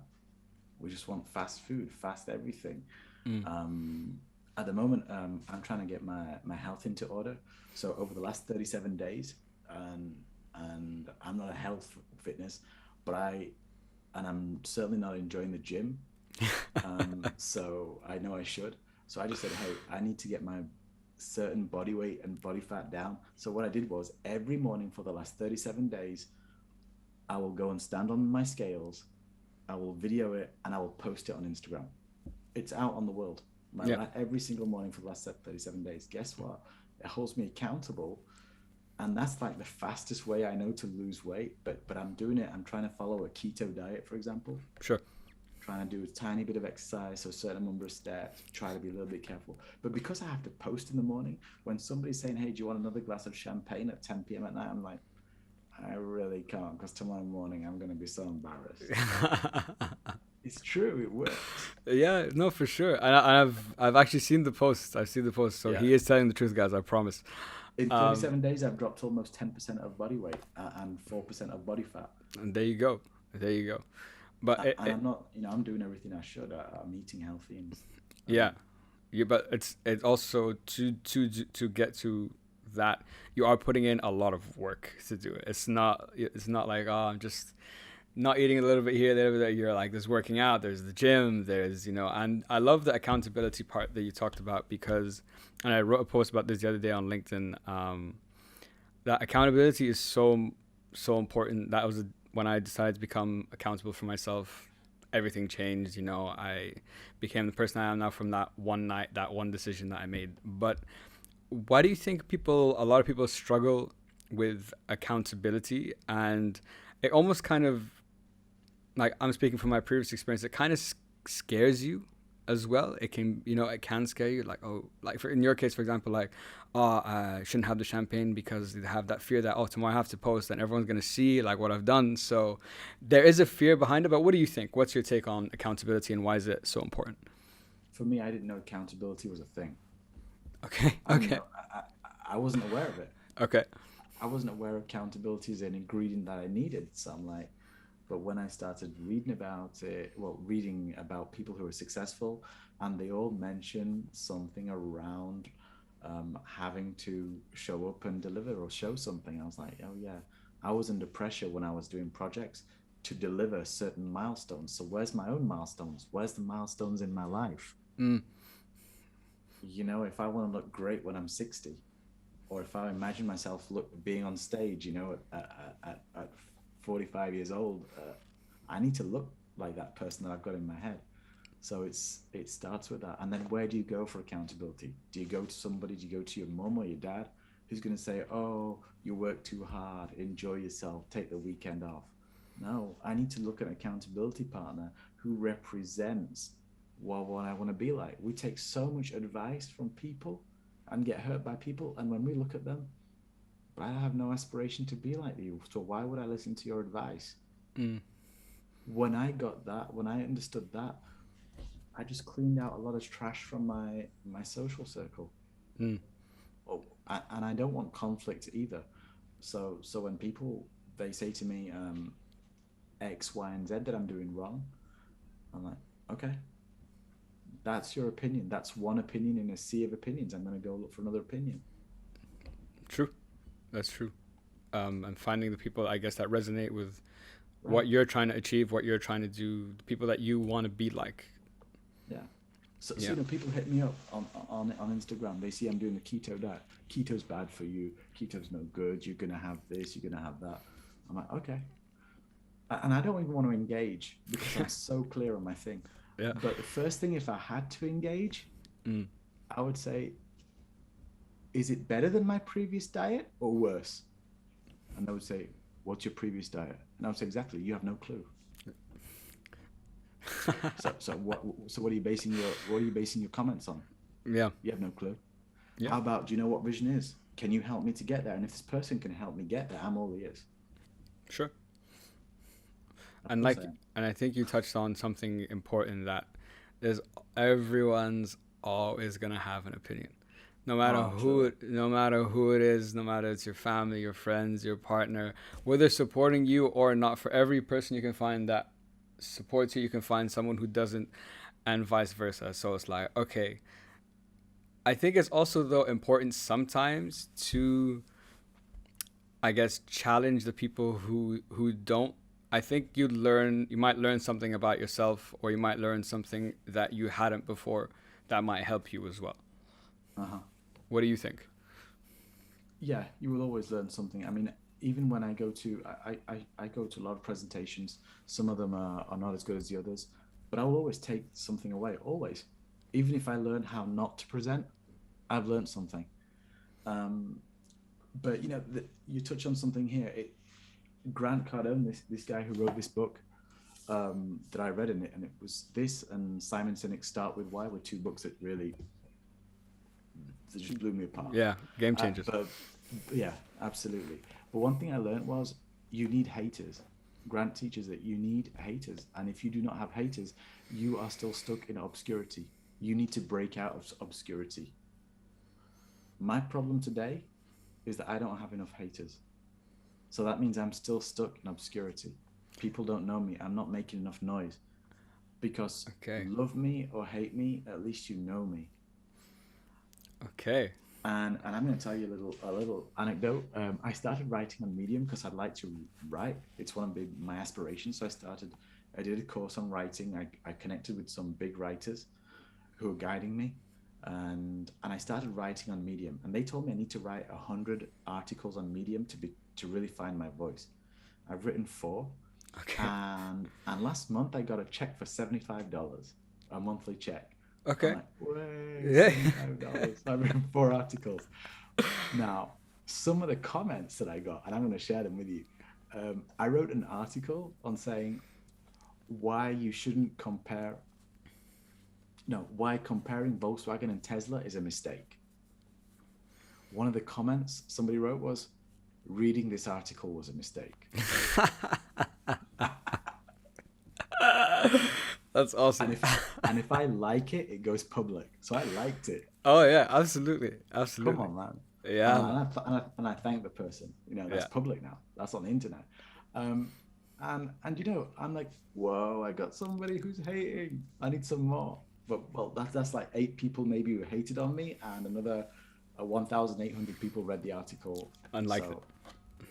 We just want fast food, fast everything. Mm. At the moment, I'm trying to get my health into order. So over the last 37 days, and I'm not a health fitness, but I'm certainly not enjoying the gym. So I know I should. So I just said, hey, I need to get my certain body weight and body fat down. So what I did was every morning for the last 37 days, I will go and stand on my scales. I will video it and I will post it on Instagram. It's out on the world. Yeah. Every single morning for the last 37 days. Guess what? It holds me accountable. And that's like the fastest way I know to lose weight. But I'm doing it. I'm trying to follow a keto diet, for example. Sure. Trying to do a tiny bit of exercise, so a certain number of steps, try to be a little bit careful. But because I have to post in the morning, when somebody's saying, hey, do you want another glass of champagne at 10 p.m. at night? I'm like, I really can't, because tomorrow morning I'm going to be so embarrassed. It's true, it works. Yeah, no, for sure. And I've actually seen the post. I've seen the post. So Yeah. he is telling the truth, guys. I promise. In 37 days, I've dropped almost 10% of body weight and 4% of body fat. And there you go. There you go. But And I'm not, I'm doing everything I should. I'm eating healthy and yeah, yeah. But it's also to get to that, you are putting in a lot of work to do it. It's not like, oh, I'm just not eating a little bit here, a little bit there. You're like, there's working out, there's the gym, there's and I love the accountability part that you talked about because, and I wrote a post about this the other day on LinkedIn. That accountability is so important. That was when I decided to become accountable for myself. Everything changed. I became the person I am now from that one night, that one decision that I made. But why do you think a lot of people struggle with accountability? And it almost kind of, like, I'm speaking from my previous experience, it kind of scares you as well. It can, it can scare you. Like, oh, like in your case, for example, like, oh, I shouldn't have the champagne because they have that fear that, oh, tomorrow I have to post and everyone's going to see like what I've done. So there is a fear behind it. But what do you think? What's your take on accountability and why is it so important? for me, I didn't know accountability was a thing. Okay. I didn't Okay. know. I wasn't aware of it. Okay. I wasn't aware accountability is an ingredient that I needed. So I'm like, but when I started reading about it, well, reading about people who are successful, and they all mention something around having to show up and deliver or show something, I was like, oh yeah, I was under pressure when I was doing projects to deliver certain milestones. So where's my own milestones? Where's the milestones in my life? Mm. If I want to look great when I'm 60, or if I imagine myself being on stage, at 45 years old, I need to look like that person that I've got in my head. So it starts with that. And then where do you go for accountability? Do you go to somebody? Do you go to your mom or your dad who's going to say, oh, you work too hard, enjoy yourself, take the weekend off? No, I need to look at an accountability partner who represents what I want to be like. We take so much advice from people and get hurt by people. And when we look at them, but I have no aspiration to be like you. So why would I listen to your advice? Mm. When I got that, when I understood that, I just cleaned out a lot of trash from my social circle. Mm. Oh, and I don't want conflict either. So when people they say to me X, Y, and Z that I'm doing wrong, I'm like, okay, that's your opinion. That's one opinion in a sea of opinions. I'm going to go look for another opinion. True. That's true. And finding the people, I guess, that resonate with Right. what you're trying to achieve, what you're trying to do, the people that you want to be like. Yeah. So Yeah. people hit me up on Instagram. They see I'm doing the keto diet. Keto's bad for you. Keto's no good. You're gonna have this. You're gonna have that. I'm like, okay. And I don't even want to engage because I'm so clear on my thing. Yeah. But the first thing, if I had to engage, Mm. I would say, is it better than my previous diet or worse? And they would say, what's your previous diet? And I would say, exactly. You have no clue. So what are you basing your comments on? Yeah. You have no clue. Yeah. How about, do you know what vision is? Can you help me to get there? And if this person can help me get there, I'm all ears. Sure. That's And what I'm like, saying. and I think you touched on something important, that there's everyone's always gonna have an opinion, Oh, truly. no matter who it is, no matter it's your family, your friends, your partner, whether supporting you or not. For every person you can find that supports you, you can find someone who doesn't, and vice versa. So it's like, okay, I think it's also though important sometimes to, I guess, challenge the people who don't. I think you might learn something about yourself, or you might learn something that you hadn't before, that might help you as well. Uh-huh. What do you think? Yeah, you will always learn something. I mean, even when I go to I go to a lot of presentations. Some of them are not as good as the others, but I will always take something away. Always, even if I learn how not to present, I've learned something. Um, but you touch on something here. Grant Cardone, this guy who wrote this book that I read in it, and it was this and Simon Sinek's Start With Why were two books that really that just blew me apart. Yeah, game changers. But yeah, absolutely. But one thing I learned was you need haters. Grant teaches that you need haters, and if you do not have haters, you are still stuck in obscurity. You need to break out of obscurity. My problem today is that I don't have enough haters. So that means I'm still stuck in obscurity. People don't know me. I'm not making enough noise because Okay. love me or hate me, at least you know me. Okay. And I'm going to tell you a little anecdote. I started writing on Medium because I'd like to write. It's one of my aspirations. So I did a course on writing. I connected with some big writers who are guiding me, and I started writing on Medium. And they told me I need to write 100 articles on Medium to really find my voice. I've written 4, Okay. and last month I got a check for $75, a monthly check. I'm Okay. like, way Yeah. $75. I've written 4 articles. Now, some of the comments that I got, and I'm going to share them with you. I wrote an article on saying why you shouldn't compare. No, why comparing Volkswagen and Tesla is a mistake. One of the comments somebody wrote was, reading this article was a mistake. That's awesome. And if I like it, it goes public. So I liked it. Oh yeah, absolutely, Come absolutely. on, man. Yeah, And I thank the person. You know, that's yeah, public now. That's on the internet. Um, and you know, I'm like, whoa, I got somebody who's hating. I need some more. But well, that's like 8 people maybe who hated on me, and another 1,800 people read the article. unliked it. So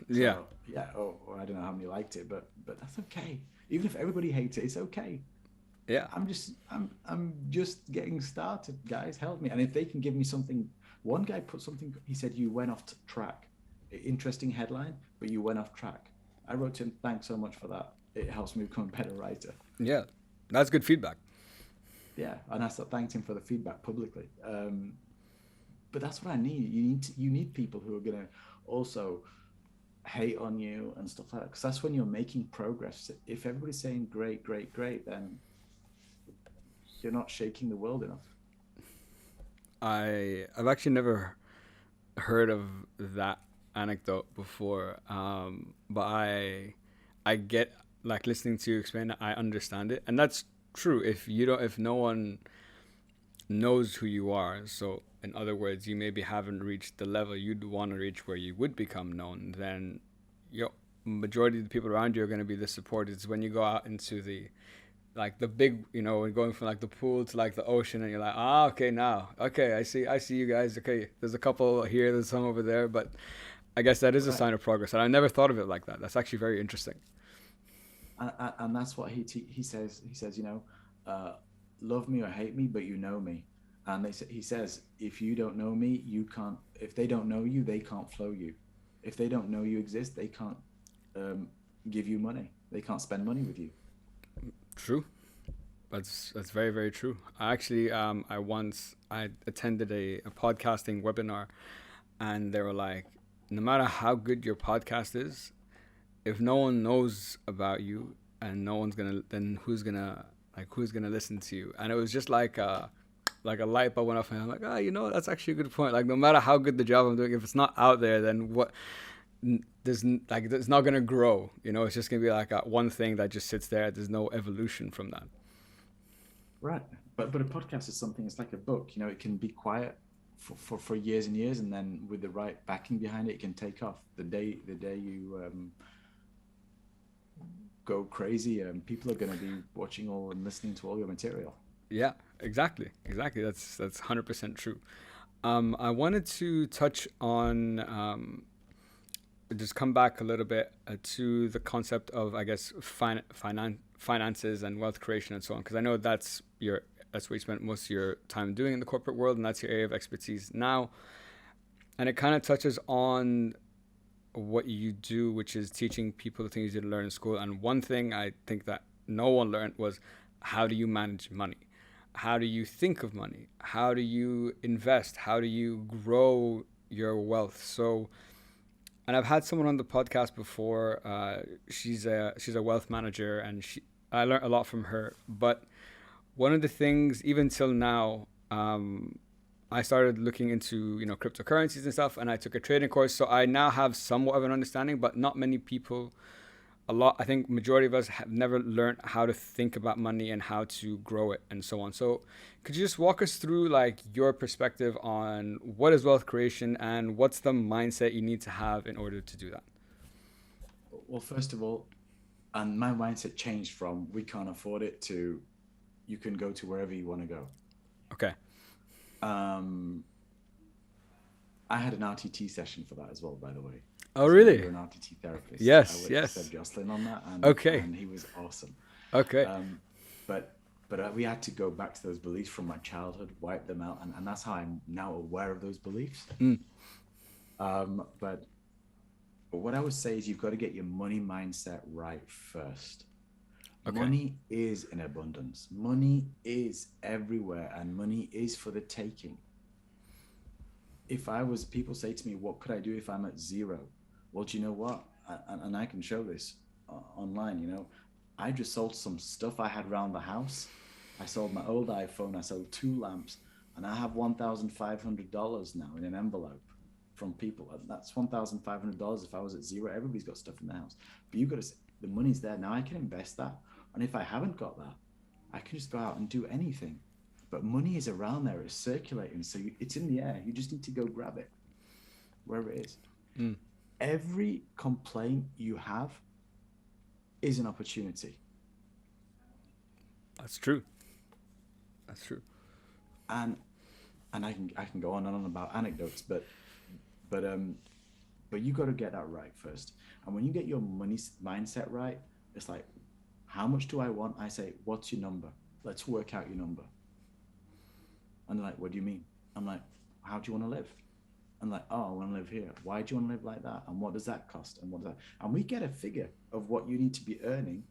Yeah, yeah, or I don't know how many liked it, but that's okay. Even if everybody hates it, it's okay. yeah. I'm just getting started, guys. Help me. And if they can give me something, one guy put something. He said you went off track. Interesting headline, but you went off track. I wrote to him, thanks so much for that. It helps me become a better writer. Yeah, that's good feedback. Yeah, and I thanked him for the feedback publicly. But that's what I need. You need people who are gonna also hate on you and stuff like that, because that's when you're making progress. If everybody's saying great, great, great, then you're not shaking the world enough. I've actually never heard of that anecdote before, but I get like listening to you explain it. I understand it, and that's true. If no one knows who you are, so in other words, you maybe haven't reached the level you'd want to reach where you would become known, then your majority of the people around you are going to be the support. It's when you go out into the like the big, going from like the pool to like the ocean, and you're like, okay, now, okay, I see you guys. Okay, there's a couple here, there's some over there, but I guess that is a Right. sign of progress, and I never thought of it like that. That's actually very interesting. And that's what he says. He says, uh, love me or hate me, but you know me. And he says, if you don't know me, you can't. If they don't know you, they can't flow you. If they don't know you exist, they can't um, give you money. They can't spend money with you. True. That's very very true. I attended a podcasting webinar, and they were like, no matter how good your podcast is, if no one knows about you and no one's gonna, then who's gonna listen to you? And it was just like a light bulb went off, and I'm like, that's actually a good point. Like no matter how good the job I'm doing, if it's not out there, then what? Like it's not gonna grow. It's just gonna be like one thing that just sits there. There's no evolution from that. Right. But a podcast is something. It's like a book. It can be quiet for years and years, and then with the right backing behind it, it can take off. The day you go crazy, people are going to be watching all and listening to all your material. Yeah, exactly. That's 100% true. I wanted to touch on just come back a little bit to the concept of, I guess, finances and wealth creation and so on, because I know that's what you spent most of your time doing in the corporate world, and that's your area of expertise now. And it kind of touches on what you do, which is teaching people the things you didn't learn in school. And one thing I think that no one learned was, how do you manage money? How do you think of money? How do you invest? How do you grow your wealth? So, and I've had someone on the podcast before. She's a wealth manager, and I learned a lot from her. But one of the things, even till now, I started looking into cryptocurrencies and stuff, and I took a trading course. So I now have somewhat of an understanding, but not many people. I think majority of us have never learned how to think about money and how to grow it and so on. So could you just walk us through like your perspective on what is wealth creation and what's the mindset you need to have in order to do that? Well, first of all, and my mindset changed from we can't afford it to you can go to wherever you want to go. Okay. Um, I had an RTT session for that as well, by the way, Oh, because I know you're really? an RTT therapist. I Yes, worked with Seb yes. Jocelyn on that, and Okay. and he was awesome. Okay. Um, but we had to go back to those beliefs from my childhood, wipe them out, and that's how I'm now aware of those beliefs. Mm. But what I would say is you've got to get your money mindset right first. Okay. Money is in abundance. Money is everywhere, and money is for the taking. People say to me, what could I do if I'm at zero? Well, do you know what? And I can show this online. I just sold some stuff I had around the house. I sold my old iPhone. I sold 2 lamps, and I have $1,500 now in an envelope from people. That's $1,500 if I was at zero. Everybody's got stuff in the house, but the money's there now. I can invest that, and if I haven't got that, I can just go out and do anything. But money is around there, it's circulating. So it's in the air. You just need to go grab it wherever it is. Mm. Every complaint you have is an opportunity. That's true. That's true. And I can go on and on about anecdotes, but you got to get that right first. And when you get your money mindset right, it's like, how much do I want? I say, what's your number? Let's work out your number. And they're like, what do you mean? I'm like, how do you want to live? I'm like, oh, I want to live here. Why do you want to live like that? And what does that cost? And what does that? And we get a figure of what you need to be earning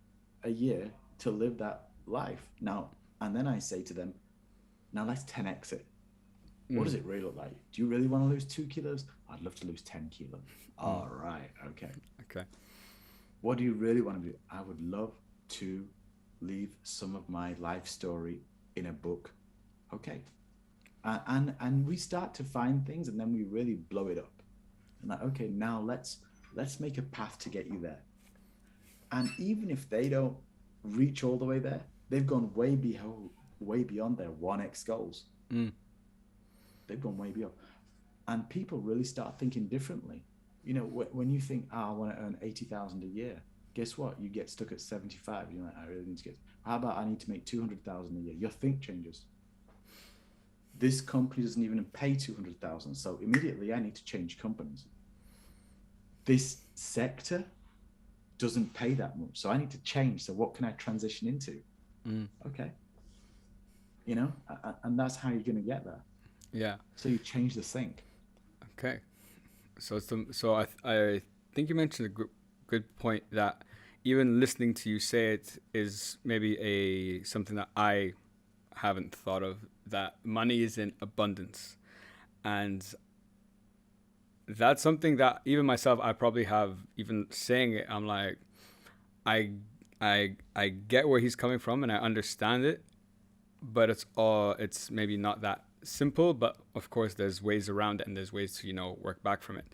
a year to live that life. Now, and then I say to them, now let's 10x it. What does it really look like? Do you really want to lose 2 kilos? I'd love to lose 10 kilos. All right. Okay. Okay. What do you really want to do? I would love to leave some of my life story in a book. Okay. And we start to find things, and then we really blow it up. And like, okay, now let's make a path to get you there. And even if they don't reach all the way there, they've gone way beyond their 1x goals. They've gone way beyond. And people really start thinking differently. You know, when you think, I want to earn 80,000 a year, guess what? You get stuck at 75. You're like, I really need to get, how about I need to make 200,000 a year? Your think changes. This company doesn't even pay 200,000. So immediately I need to change companies. This sector doesn't pay that much. So I need to change. So what can I transition into? Okay. You know, and that's how you're going to get there. Yeah. So you change the think. Okay. So I think you mentioned a good point that even listening to you say it is maybe something that I haven't thought of, that money is in abundance. And that's something that even myself, I probably have, even saying it, I'm like, I get where he's coming from and I understand it, but it's maybe not that simple, but of course there's ways around it and there's ways to, work back from it.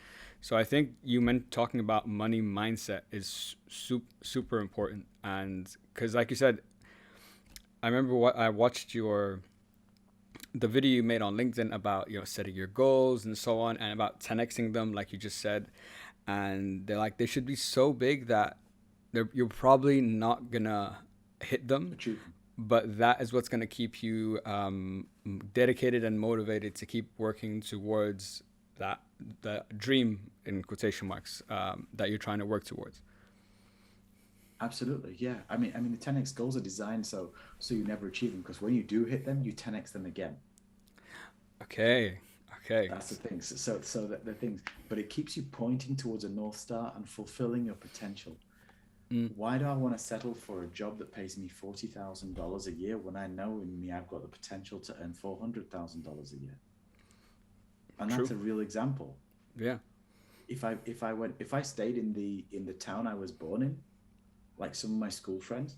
So I think you meant talking about money mindset is super important. And because like you said, I remember what I watched the video you made on LinkedIn about, setting your goals and so on, and about 10xing them, like you just said. And they're like, they should be so big that you're probably not gonna hit them, but that is what's gonna keep you dedicated and motivated to keep working towards the dream, in quotation marks, that you're trying to work towards. Absolutely, yeah. I mean, the 10x goals are designed so you never achieve them, because when you do hit them, you 10x them again. Okay. That's the thing. So that the things, but it keeps you pointing towards a North Star and fulfilling your potential. Why do I want to settle for a job that pays me $40,000 a year when I know in me I've got the potential to earn $400,000 a year? And True. That's a real example. Yeah. If I stayed in the town I was born in, like some of my school friends,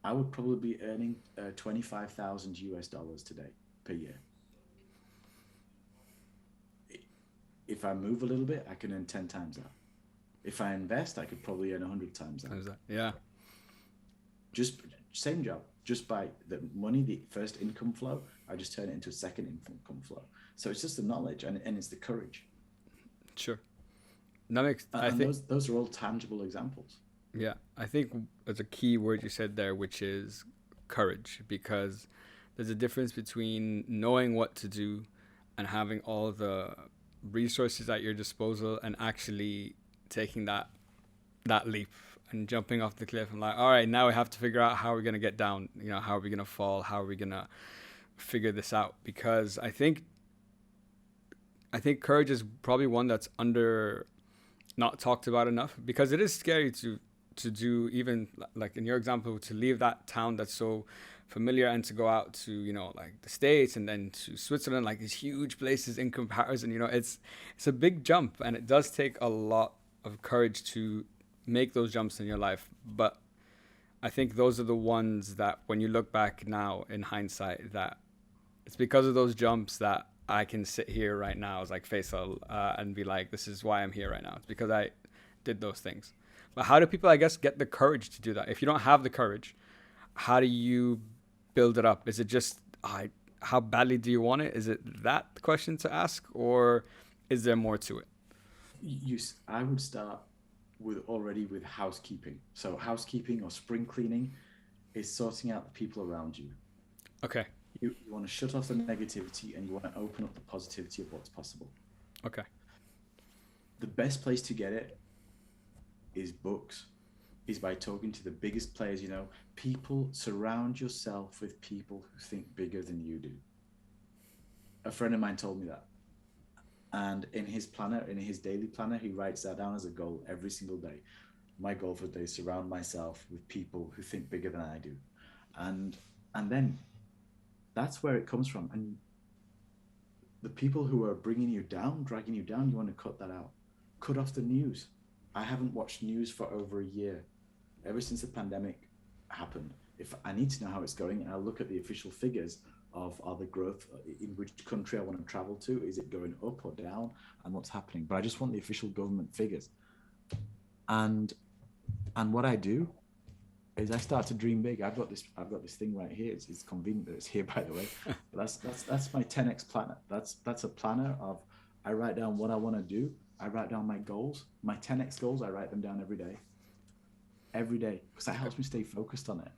I would probably be earning $25,000 today per year. If I move a little bit, I can earn 10 times that. If I invest, I could probably earn 100 times that. Yeah. Just same job, just by the money, the first income flow, I just turn it into a second income flow. So it's just the knowledge and it's the courage. Sure. I think those are all tangible examples. Yeah, I think there's a key word you said there, which is courage, because there's a difference between knowing what to do and having all the resources at your disposal and actually taking that leap and jumping off the cliff and like, all right, now we have to figure out how we're going to get down, how are we going to fall, how are we going to figure this out? Because I think courage is probably one that's not talked about enough, because it is scary to do, even like in your example, to leave that town that's so familiar and to go out to, like the States and then to Switzerland, like these huge places in comparison. It's a big jump, and it does take a lot of courage to make those jumps in your life. But I think those are the ones that when you look back now in hindsight, that it's because of those jumps that I can sit here right now as like Faisal and be like, this is why I'm here right now. It's because I did those things. But how do people, I guess, get the courage to do that? If you don't have the courage, how do you build it up? Is it just how badly do you want it? Is it that question to ask, or is there more to it? I would start with housekeeping. So housekeeping or spring cleaning is sorting out the people around you. Okay. You want to shut off the negativity and you want to open up the positivity of what's possible. Okay. The best place to get it is books, is by talking to the biggest players. People, surround yourself with people who think bigger than you do. A friend of mine told me that. And in his planner, in his daily planner, he writes that down as a goal every single day. My goal for the day is surround myself with people who think bigger than I do. And and then that's where it comes from. And the people who are bringing you down, dragging you down, you want to cut that out. Cut off the news. I haven't watched news for over a year, ever since the pandemic happened. If I need to know how it's going, I'll look at the official figures of the growth, in which country I want to travel to. Is it going up or down, and what's happening? But I just want the official government figures. And what I do is I start to dream big. I've got this thing right here. It's convenient that it's here, by the way. But that's my 10x planner. That's a planner of, I write down what I want to do. I write down my goals, my 10x goals. I write them down every day, because that helps me stay focused on it.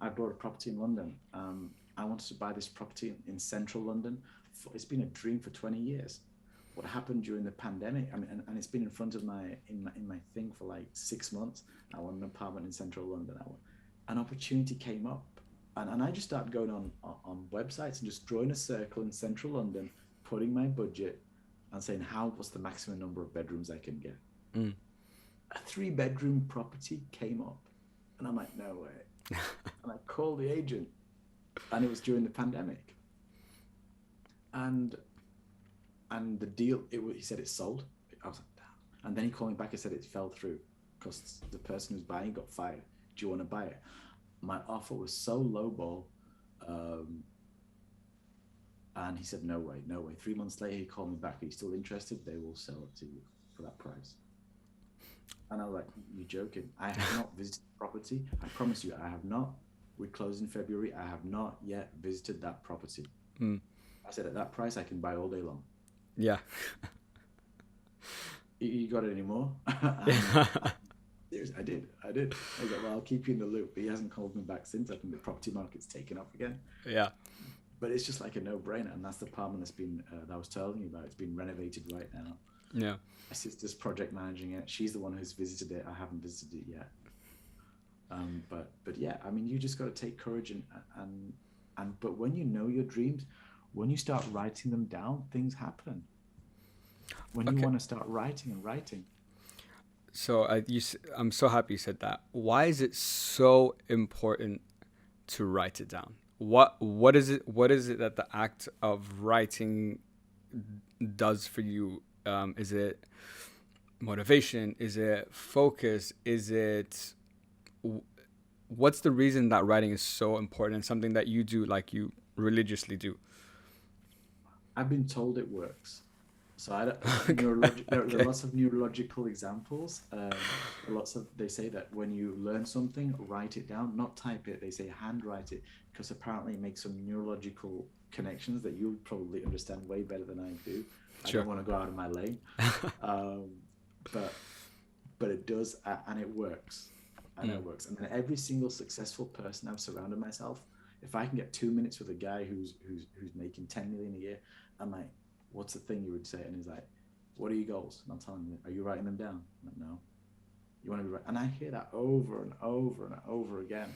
I bought a property in London. I wanted to buy this property in central London. It's been a dream for 20 years. What happened during the pandemic? I mean, and it's been in front of my thing for like 6 months. I want an apartment in central London. An opportunity came up, and I just started going on websites and just drawing a circle in central London, putting my budget, and saying what's the maximum number of bedrooms I can get. A 3-bedroom property came up, and I'm like, no way. And I called the agent, and it was during the pandemic. And the deal, he said it's sold. I was like, damn. And then he called me back and said it fell through because the person who's buying got fired. Do you want to buy it? My offer was so lowball. And he said, no way. 3 months later, he called me back. Are you still interested? They will sell it to you for that price. And I was like, you're joking. I have not visited the property. I promise you, I have not. We closed in February. I have not yet visited that property. I said, at that price, I can buy all day long. Yeah. You got it anymore? Seriously, I did. I was like, well, I'll keep you in the loop. But he hasn't called me back since. I think the property market's taken off again. Yeah. But it's just like a no-brainer. And that's the apartment that's been, that I was telling you about. It's been renovated right now. Yeah. My sister's project managing it. She's the one who's visited it. I haven't visited it yet. But yeah, I mean, you just got to take courage but when you know your dreams, when you start writing them down, things happen. When you want to start writing and writing. So I'm so happy you said that. Why is it so important to write it down? What is it that the act of writing does for you? Is it motivation? Is it focus? What's the reason that writing is so important and something that you do, like you religiously do? I've been told it works. So there are lots of neurological examples. They say that when you learn something, write it down, not type it. They say handwrite it, because apparently it makes some neurological connections that you'll probably understand way better than I do. Sure. I don't want to go out of my lane. But it does, and it works. And it works. And then every single successful person I've surrounded myself, if I can get 2 minutes with a guy who's making 10 million a year, I'm like, what's the thing you would say? And he's like, what are your goals? And I'm telling him, are you writing them down? I'm like, no. You want to be right? And I hear that over and over and over again.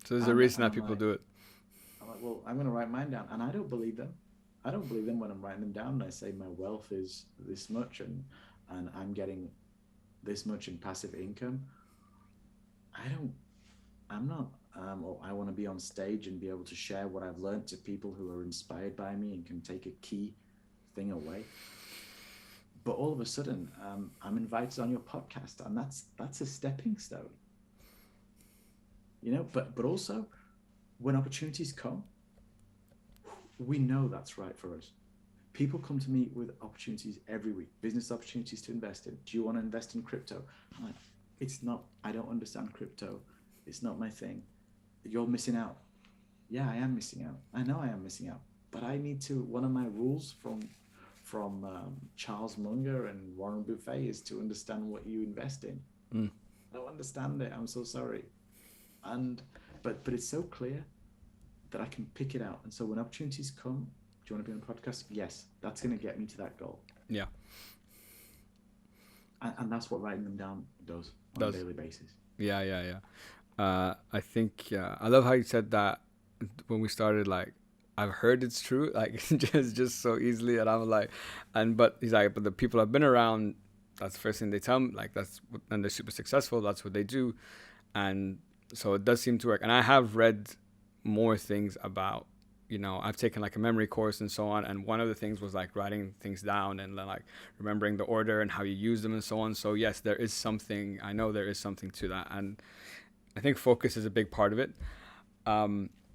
So there's a reason that people do it. I'm like, well, I'm going to write mine down. And I don't believe them. I don't believe them when I'm writing them down. And I say my wealth is this much and I'm getting this much in passive income. I want to be on stage and be able to share what I've learned to people who are inspired by me and can take a key thing away. But all of a sudden, I'm invited on your podcast, and that's a stepping stone. But also when opportunities come, we know that's right for us. People come to me with opportunities every week, business opportunities to invest in. Do you want to invest in crypto? I'm like, It's not, I don't understand crypto. It's not my thing. You're missing out. Yeah, I am missing out. I know I am missing out. But I need to, one of my rules from Charles Munger and Warren Buffett is to understand what you invest in. Mm. I don't understand it. I'm so sorry. And but it's so clear that I can pick it out. And so when opportunities come, do you want to be on a podcast? Yes, that's going to get me to that goal. Yeah, And that's what writing them down does on a does. daily basis. Yeah, yeah, yeah. I think I love how you said that when we started. Like, I've heard it's true, like just so easily, and I'm like, and but he's like, but the people I've been around, that's the first thing they tell me. Like and they're super successful. That's what they do, and so it does seem to work. And I have read more things about, I've taken like a memory course and so on, and one of the things was like writing things down and then like remembering the order and how you use them and so on. So yes, there is something. I know there is something to that, and I think focus is a big part of it.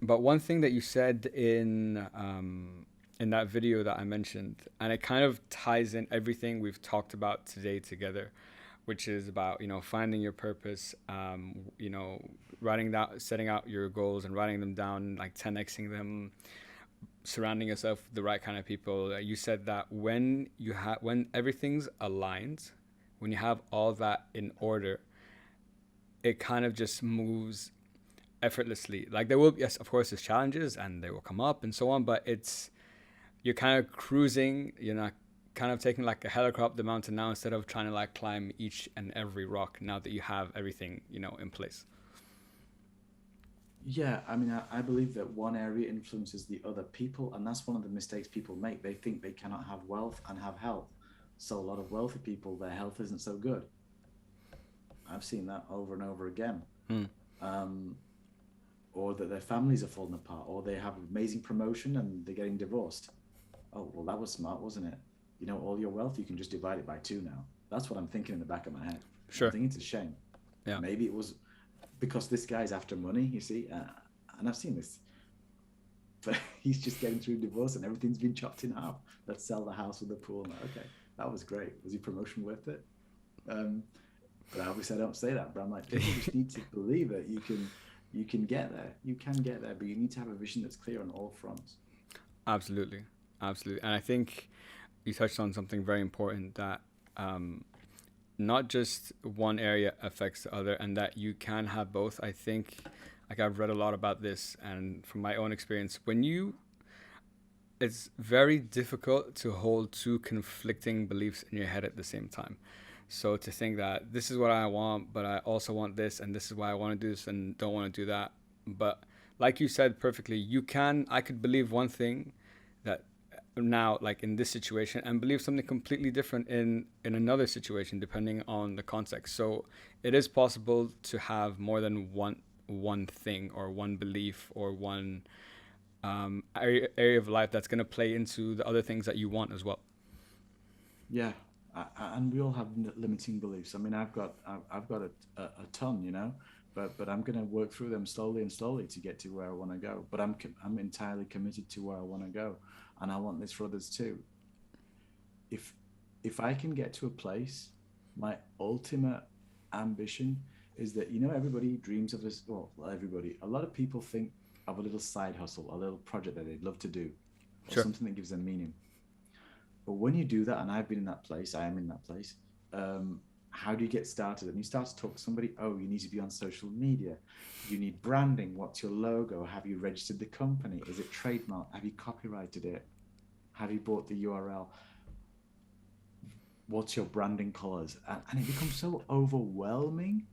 But one thing that you said in that video that I mentioned, and it kind of ties in everything we've talked about today together, which is about finding your purpose, writing down, setting out your goals and writing them down, like 10xing them, surrounding yourself with the right kind of people. You said that when everything's aligned, when you have all that in order, it kind of just moves effortlessly. Like there will, yes, of course, there's challenges and they will come up and so on, but you're kind of cruising. You're not kind of taking like a helicopter up the mountain now instead of trying to like climb each and every rock now that you have everything in place. Yeah, I mean, I believe that one area influences the other people, and that's one of the mistakes people make. They think they cannot have wealth and have health. So a lot of wealthy people, their health isn't so good. I've seen that over and over again. Mm. Um, or that their families are falling apart, or they have amazing promotion and they're getting divorced. Oh, well, that was smart, wasn't it? All your wealth, you can just divide it by two now. That's what I'm thinking in the back of my head. I'm Sure. thinking it's a shame. Yeah. Maybe it was because this guy's after money, you see, and I've seen this. But he's just getting through divorce and everything's been chopped in half. Let's sell the house with the pool. Like, okay, that was great. Was your promotion worth it? Um, but obviously I don't say that. But I'm like, people just need to believe that you can get there. You can get there, but you need to have a vision that's clear on all fronts. Absolutely. Absolutely. And I think you touched on something very important, that um, not just one area affects the other, and that you can have both. I think, like, I've read a lot about this, and from my own experience, it's very difficult to hold two conflicting beliefs in your head at the same time. So to think that this is what I want, but I also want this, and this is why I want to do this and don't want to do that. But like you said perfectly, I could believe one thing that now, like in this situation, and believe something completely different in another situation, depending on the context. So it is possible to have more than one thing or one belief or one area of life that's going to play into the other things that you want as well. Yeah, and we all have limiting beliefs. I mean, I've got a ton, but I'm going to work through them slowly and slowly to get to where I want to go. But I'm entirely committed to where I want to go, and I want this for others too. If if I can get to a place, my ultimate ambition is that everybody dreams of this. Well, everybody. A lot of people think of a little side hustle, a little project that they'd love to do, or Sure. something that gives them meaning. But when you do that, and I've been in that place, I am in that place. How do you get started? And you start to talk to somebody. Oh, you need to be on social media. You need branding. What's your logo? Have you registered the company? Is it trademark? Have you copyrighted it? Have you bought the URL? What's your branding colors? And it becomes so overwhelming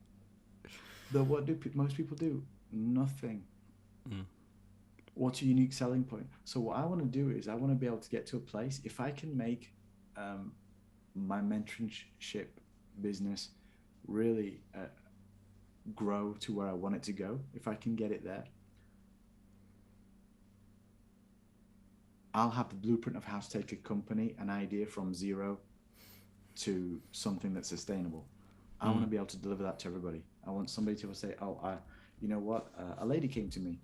that what do most people do? Nothing. Mm. What's your unique selling point? So what I want to do is I want to be able to get to a place, if I can make um, my mentorship business really grow to where I want it to go, if I can get it there, I'll have the blueprint of how to take a company, an idea from zero to something that's sustainable. I want Mm. to be able to deliver that to everybody. I want somebody to say, oh, you know what? A lady came to me.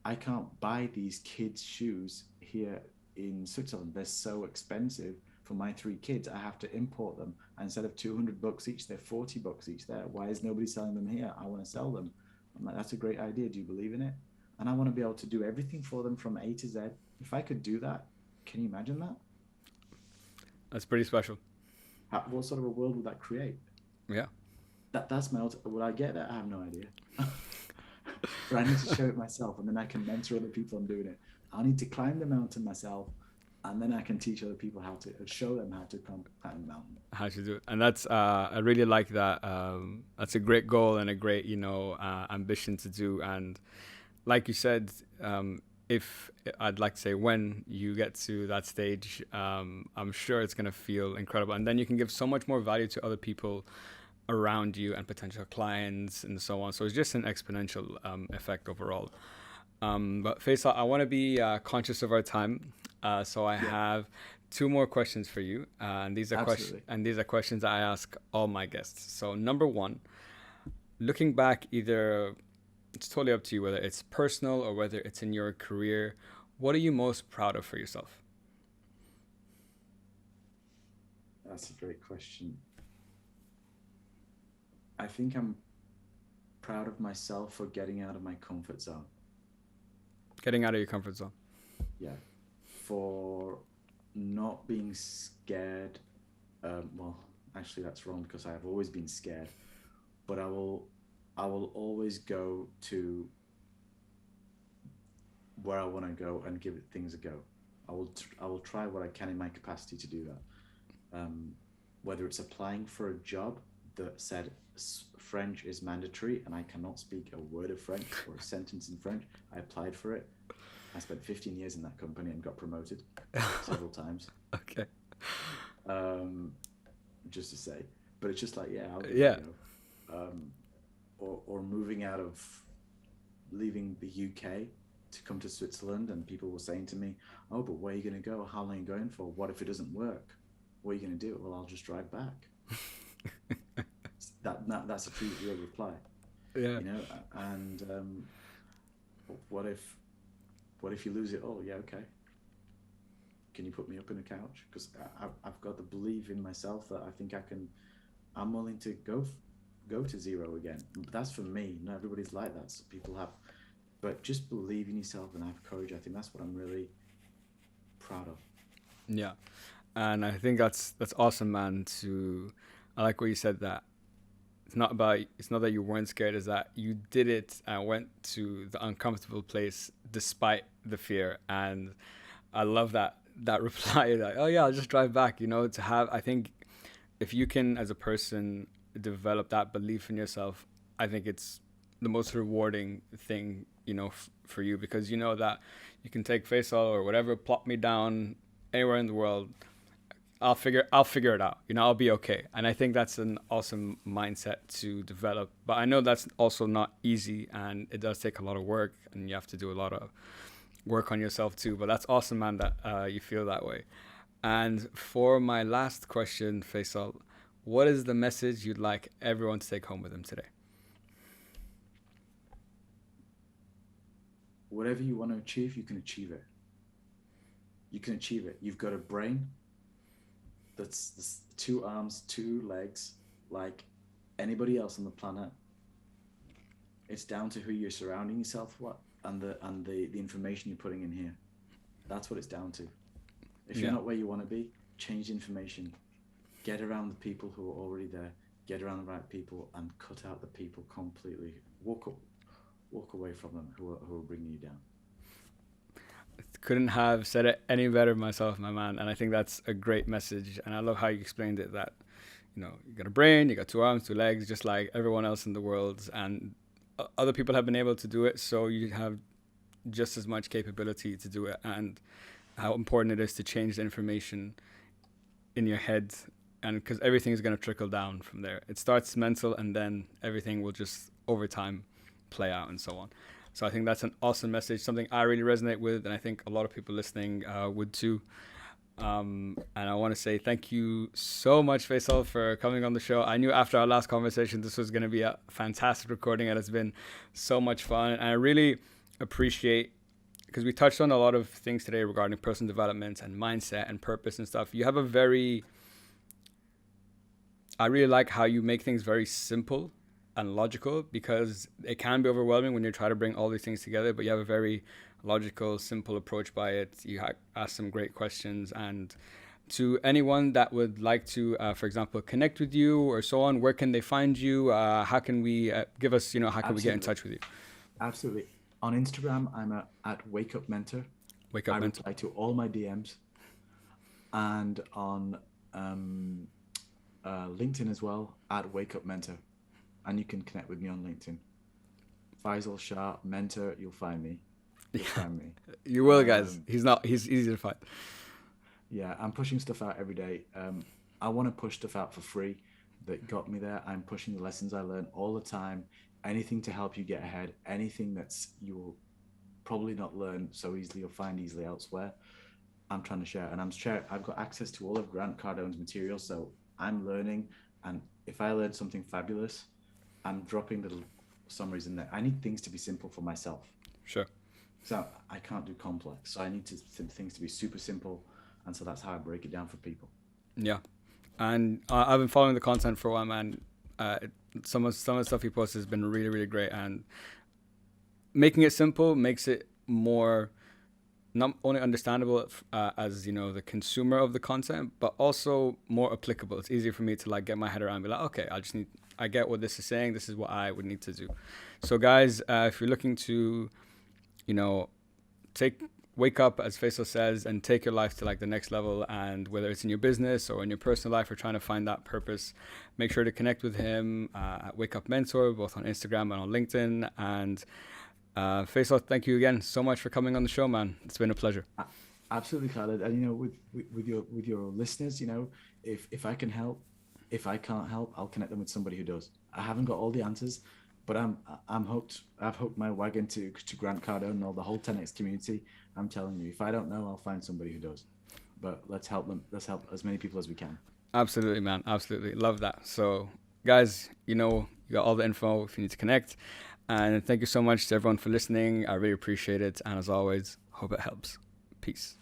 I can't buy these kids' shoes here in Switzerland. They're so expensive for my 3 kids, I have to import them. And instead of $200 each, they're $40 each there. Why is nobody selling them here? I want to sell them. I'm like, that's a great idea. Do you believe in it? And I want to be able to do everything for them from A to Z. If I could do that, can you imagine that? That's pretty special. What sort of a world would that create? Yeah. That's my Will I get that? I have no idea. But I need to show it myself, and then I can mentor other people on doing it. I need to climb the mountain myself, and then I can teach other people how to show them how to climb the mountain. How to do it. And that's I really like that. That's a great goal and a great ambition to do. And like you said, if I'd like to say when you get to that stage, I'm sure it's going to feel incredible, and then you can give so much more value to other people around you and potential clients and so on. So it's just an exponential effect overall. But Faisal, I want to be conscious of our time, so I have 2 more questions for you, and these are questions I ask all my guests. So number 1, looking back, either it's totally up to you whether it's personal or whether it's in your career, what are you most proud of for yourself? That's a great question. I think I'm proud of myself for getting out of my comfort zone. Getting out of your comfort zone. Yeah. For not being scared. Well, actually, that's wrong, because I have always been scared. But I will always go to where I want to go and give things a go. I will try what I can in my capacity to do that. Whether it's applying for a job that said French is mandatory and I cannot speak a word of French or a sentence in French, I applied for it. I spent 15 years in that company and got promoted several times. Okay. Just to say, but it's just like, I'll give Yeah. it a go. Or moving out of, leaving the UK to come to Switzerland, and people were saying to me, oh, but where are you going to go? How long are you going for? What if it doesn't work? What are you going to do? Well, I'll just drive back. That's a true real reply. Yeah. And what if you lose it all? Yeah, okay. Can you put me up in a couch? Because I've got the belief in myself that I think I'm willing to go to zero again. But that's for me. Not everybody's like that. So people have, but just believe in yourself and have courage. I think that's what I'm really proud of. Yeah. And I think that's awesome, man. I like what you said, that it's not that you weren't scared, is that you did it and went to the uncomfortable place despite the fear. And I love that reply, like, oh yeah, I'll just drive back, to have, I think if you can, as a person, develop that belief in yourself, I think it's the most rewarding thing, for you, because you know that you can take Faisal or whatever, plop me down anywhere in the world, I'll figure it out. I'll be okay. And I think that's an awesome mindset to develop. But I know that's also not easy, and it does take a lot of work, and you have to do a lot of work on yourself too. But that's awesome, man, that you feel that way. And for my last question, Faisal, what is the message you'd like everyone to take home with them today? Whatever you want to achieve, you can achieve it. You can achieve it. You've got a brain that's 2 arms, 2 legs, like anybody else on the planet. It's down to who you're surrounding yourself with, and the information you're putting in here. That's what it's down to. If you're not where you want to be, change the information. Get around the people who are already there. Get around the right people, and cut out the people completely. Walk away from them who are bringing you down. Couldn't have said it any better myself, my man. And I think that's a great message. And I love how you explained it, that, you got a brain, you got 2 arms, 2 legs, just like everyone else in the world. And other people have been able to do it, so you have just as much capability to do it. And how important it is to change the information in your head, and because everything is going to trickle down from there. It starts mental, and then everything will just over time play out and so on. So I think that's an awesome message, something I really resonate with, and I think a lot of people listening would too. And I want to say thank you so much, Faisal, for coming on the show. I knew after our last conversation this was going to be a fantastic recording, and it's been so much fun. And I really appreciate because we touched on a lot of things today regarding personal development and mindset and purpose and stuff. You have a very, I really like how you make things very simple and logical, because it can be overwhelming when you try to bring all these things together, but you have a very logical, simple approach by it. You ask some great questions. And to anyone that would like to, for example, connect with you or so on, where can they find you? How can we give us, how can we get in touch with you? Absolutely. On Instagram, I'm at Wake Up Mentor. Wake Up I Mentor. reply to all my DMs. And on LinkedIn as well, at Wake Up Mentor. And you can connect with me on LinkedIn. Faisal Shah, Mentor, you'll find me. You'll find me. You will, guys. He's easy to find. Yeah, I'm pushing stuff out every day. I want to push stuff out for free that got me there. I'm pushing the lessons I learn all the time. Anything to help you get ahead. Anything that's you will probably not learn so easily or find easily elsewhere. I'm trying to share, and I've got access to all of Grant Cardone's material, so I'm learning. And if I learn something fabulous, I'm dropping little summaries in there. I need things to be simple for myself. Sure. So I can't do complex. So I need things to be super simple. And so that's how I break it down for people. Yeah. And I've been following the content for a while, man. Some of the stuff he posts has been really, really great. And making it simple makes it more not only understandable as, the consumer of the content, but also more applicable. It's easier for me to get my head around and be like, okay, I get what this is saying. This is what I would need to do. So guys, if you're looking to, wake up, as Faisal says, and take your life to the next level, and whether it's in your business or in your personal life or trying to find that purpose, make sure to connect with him at Wake Up Mentor, both on Instagram and on LinkedIn. And Faisal, thank you again so much for coming on the show, man. It's been a pleasure. Absolutely, Khaled. And with your listeners, if I can help, if I can't help, I'll connect them with somebody who does. I haven't got all the answers, but I'm hooked. I've hooked my wagon to Grant Cardone and all the whole 10X community. I'm telling you, if I don't know, I'll find somebody who does. But let's help them. Let's help as many people as we can. Absolutely, man. Absolutely. Love that. So guys, you got all the info if you need to connect. And thank you so much to everyone for listening. I really appreciate it. And as always, hope it helps. Peace.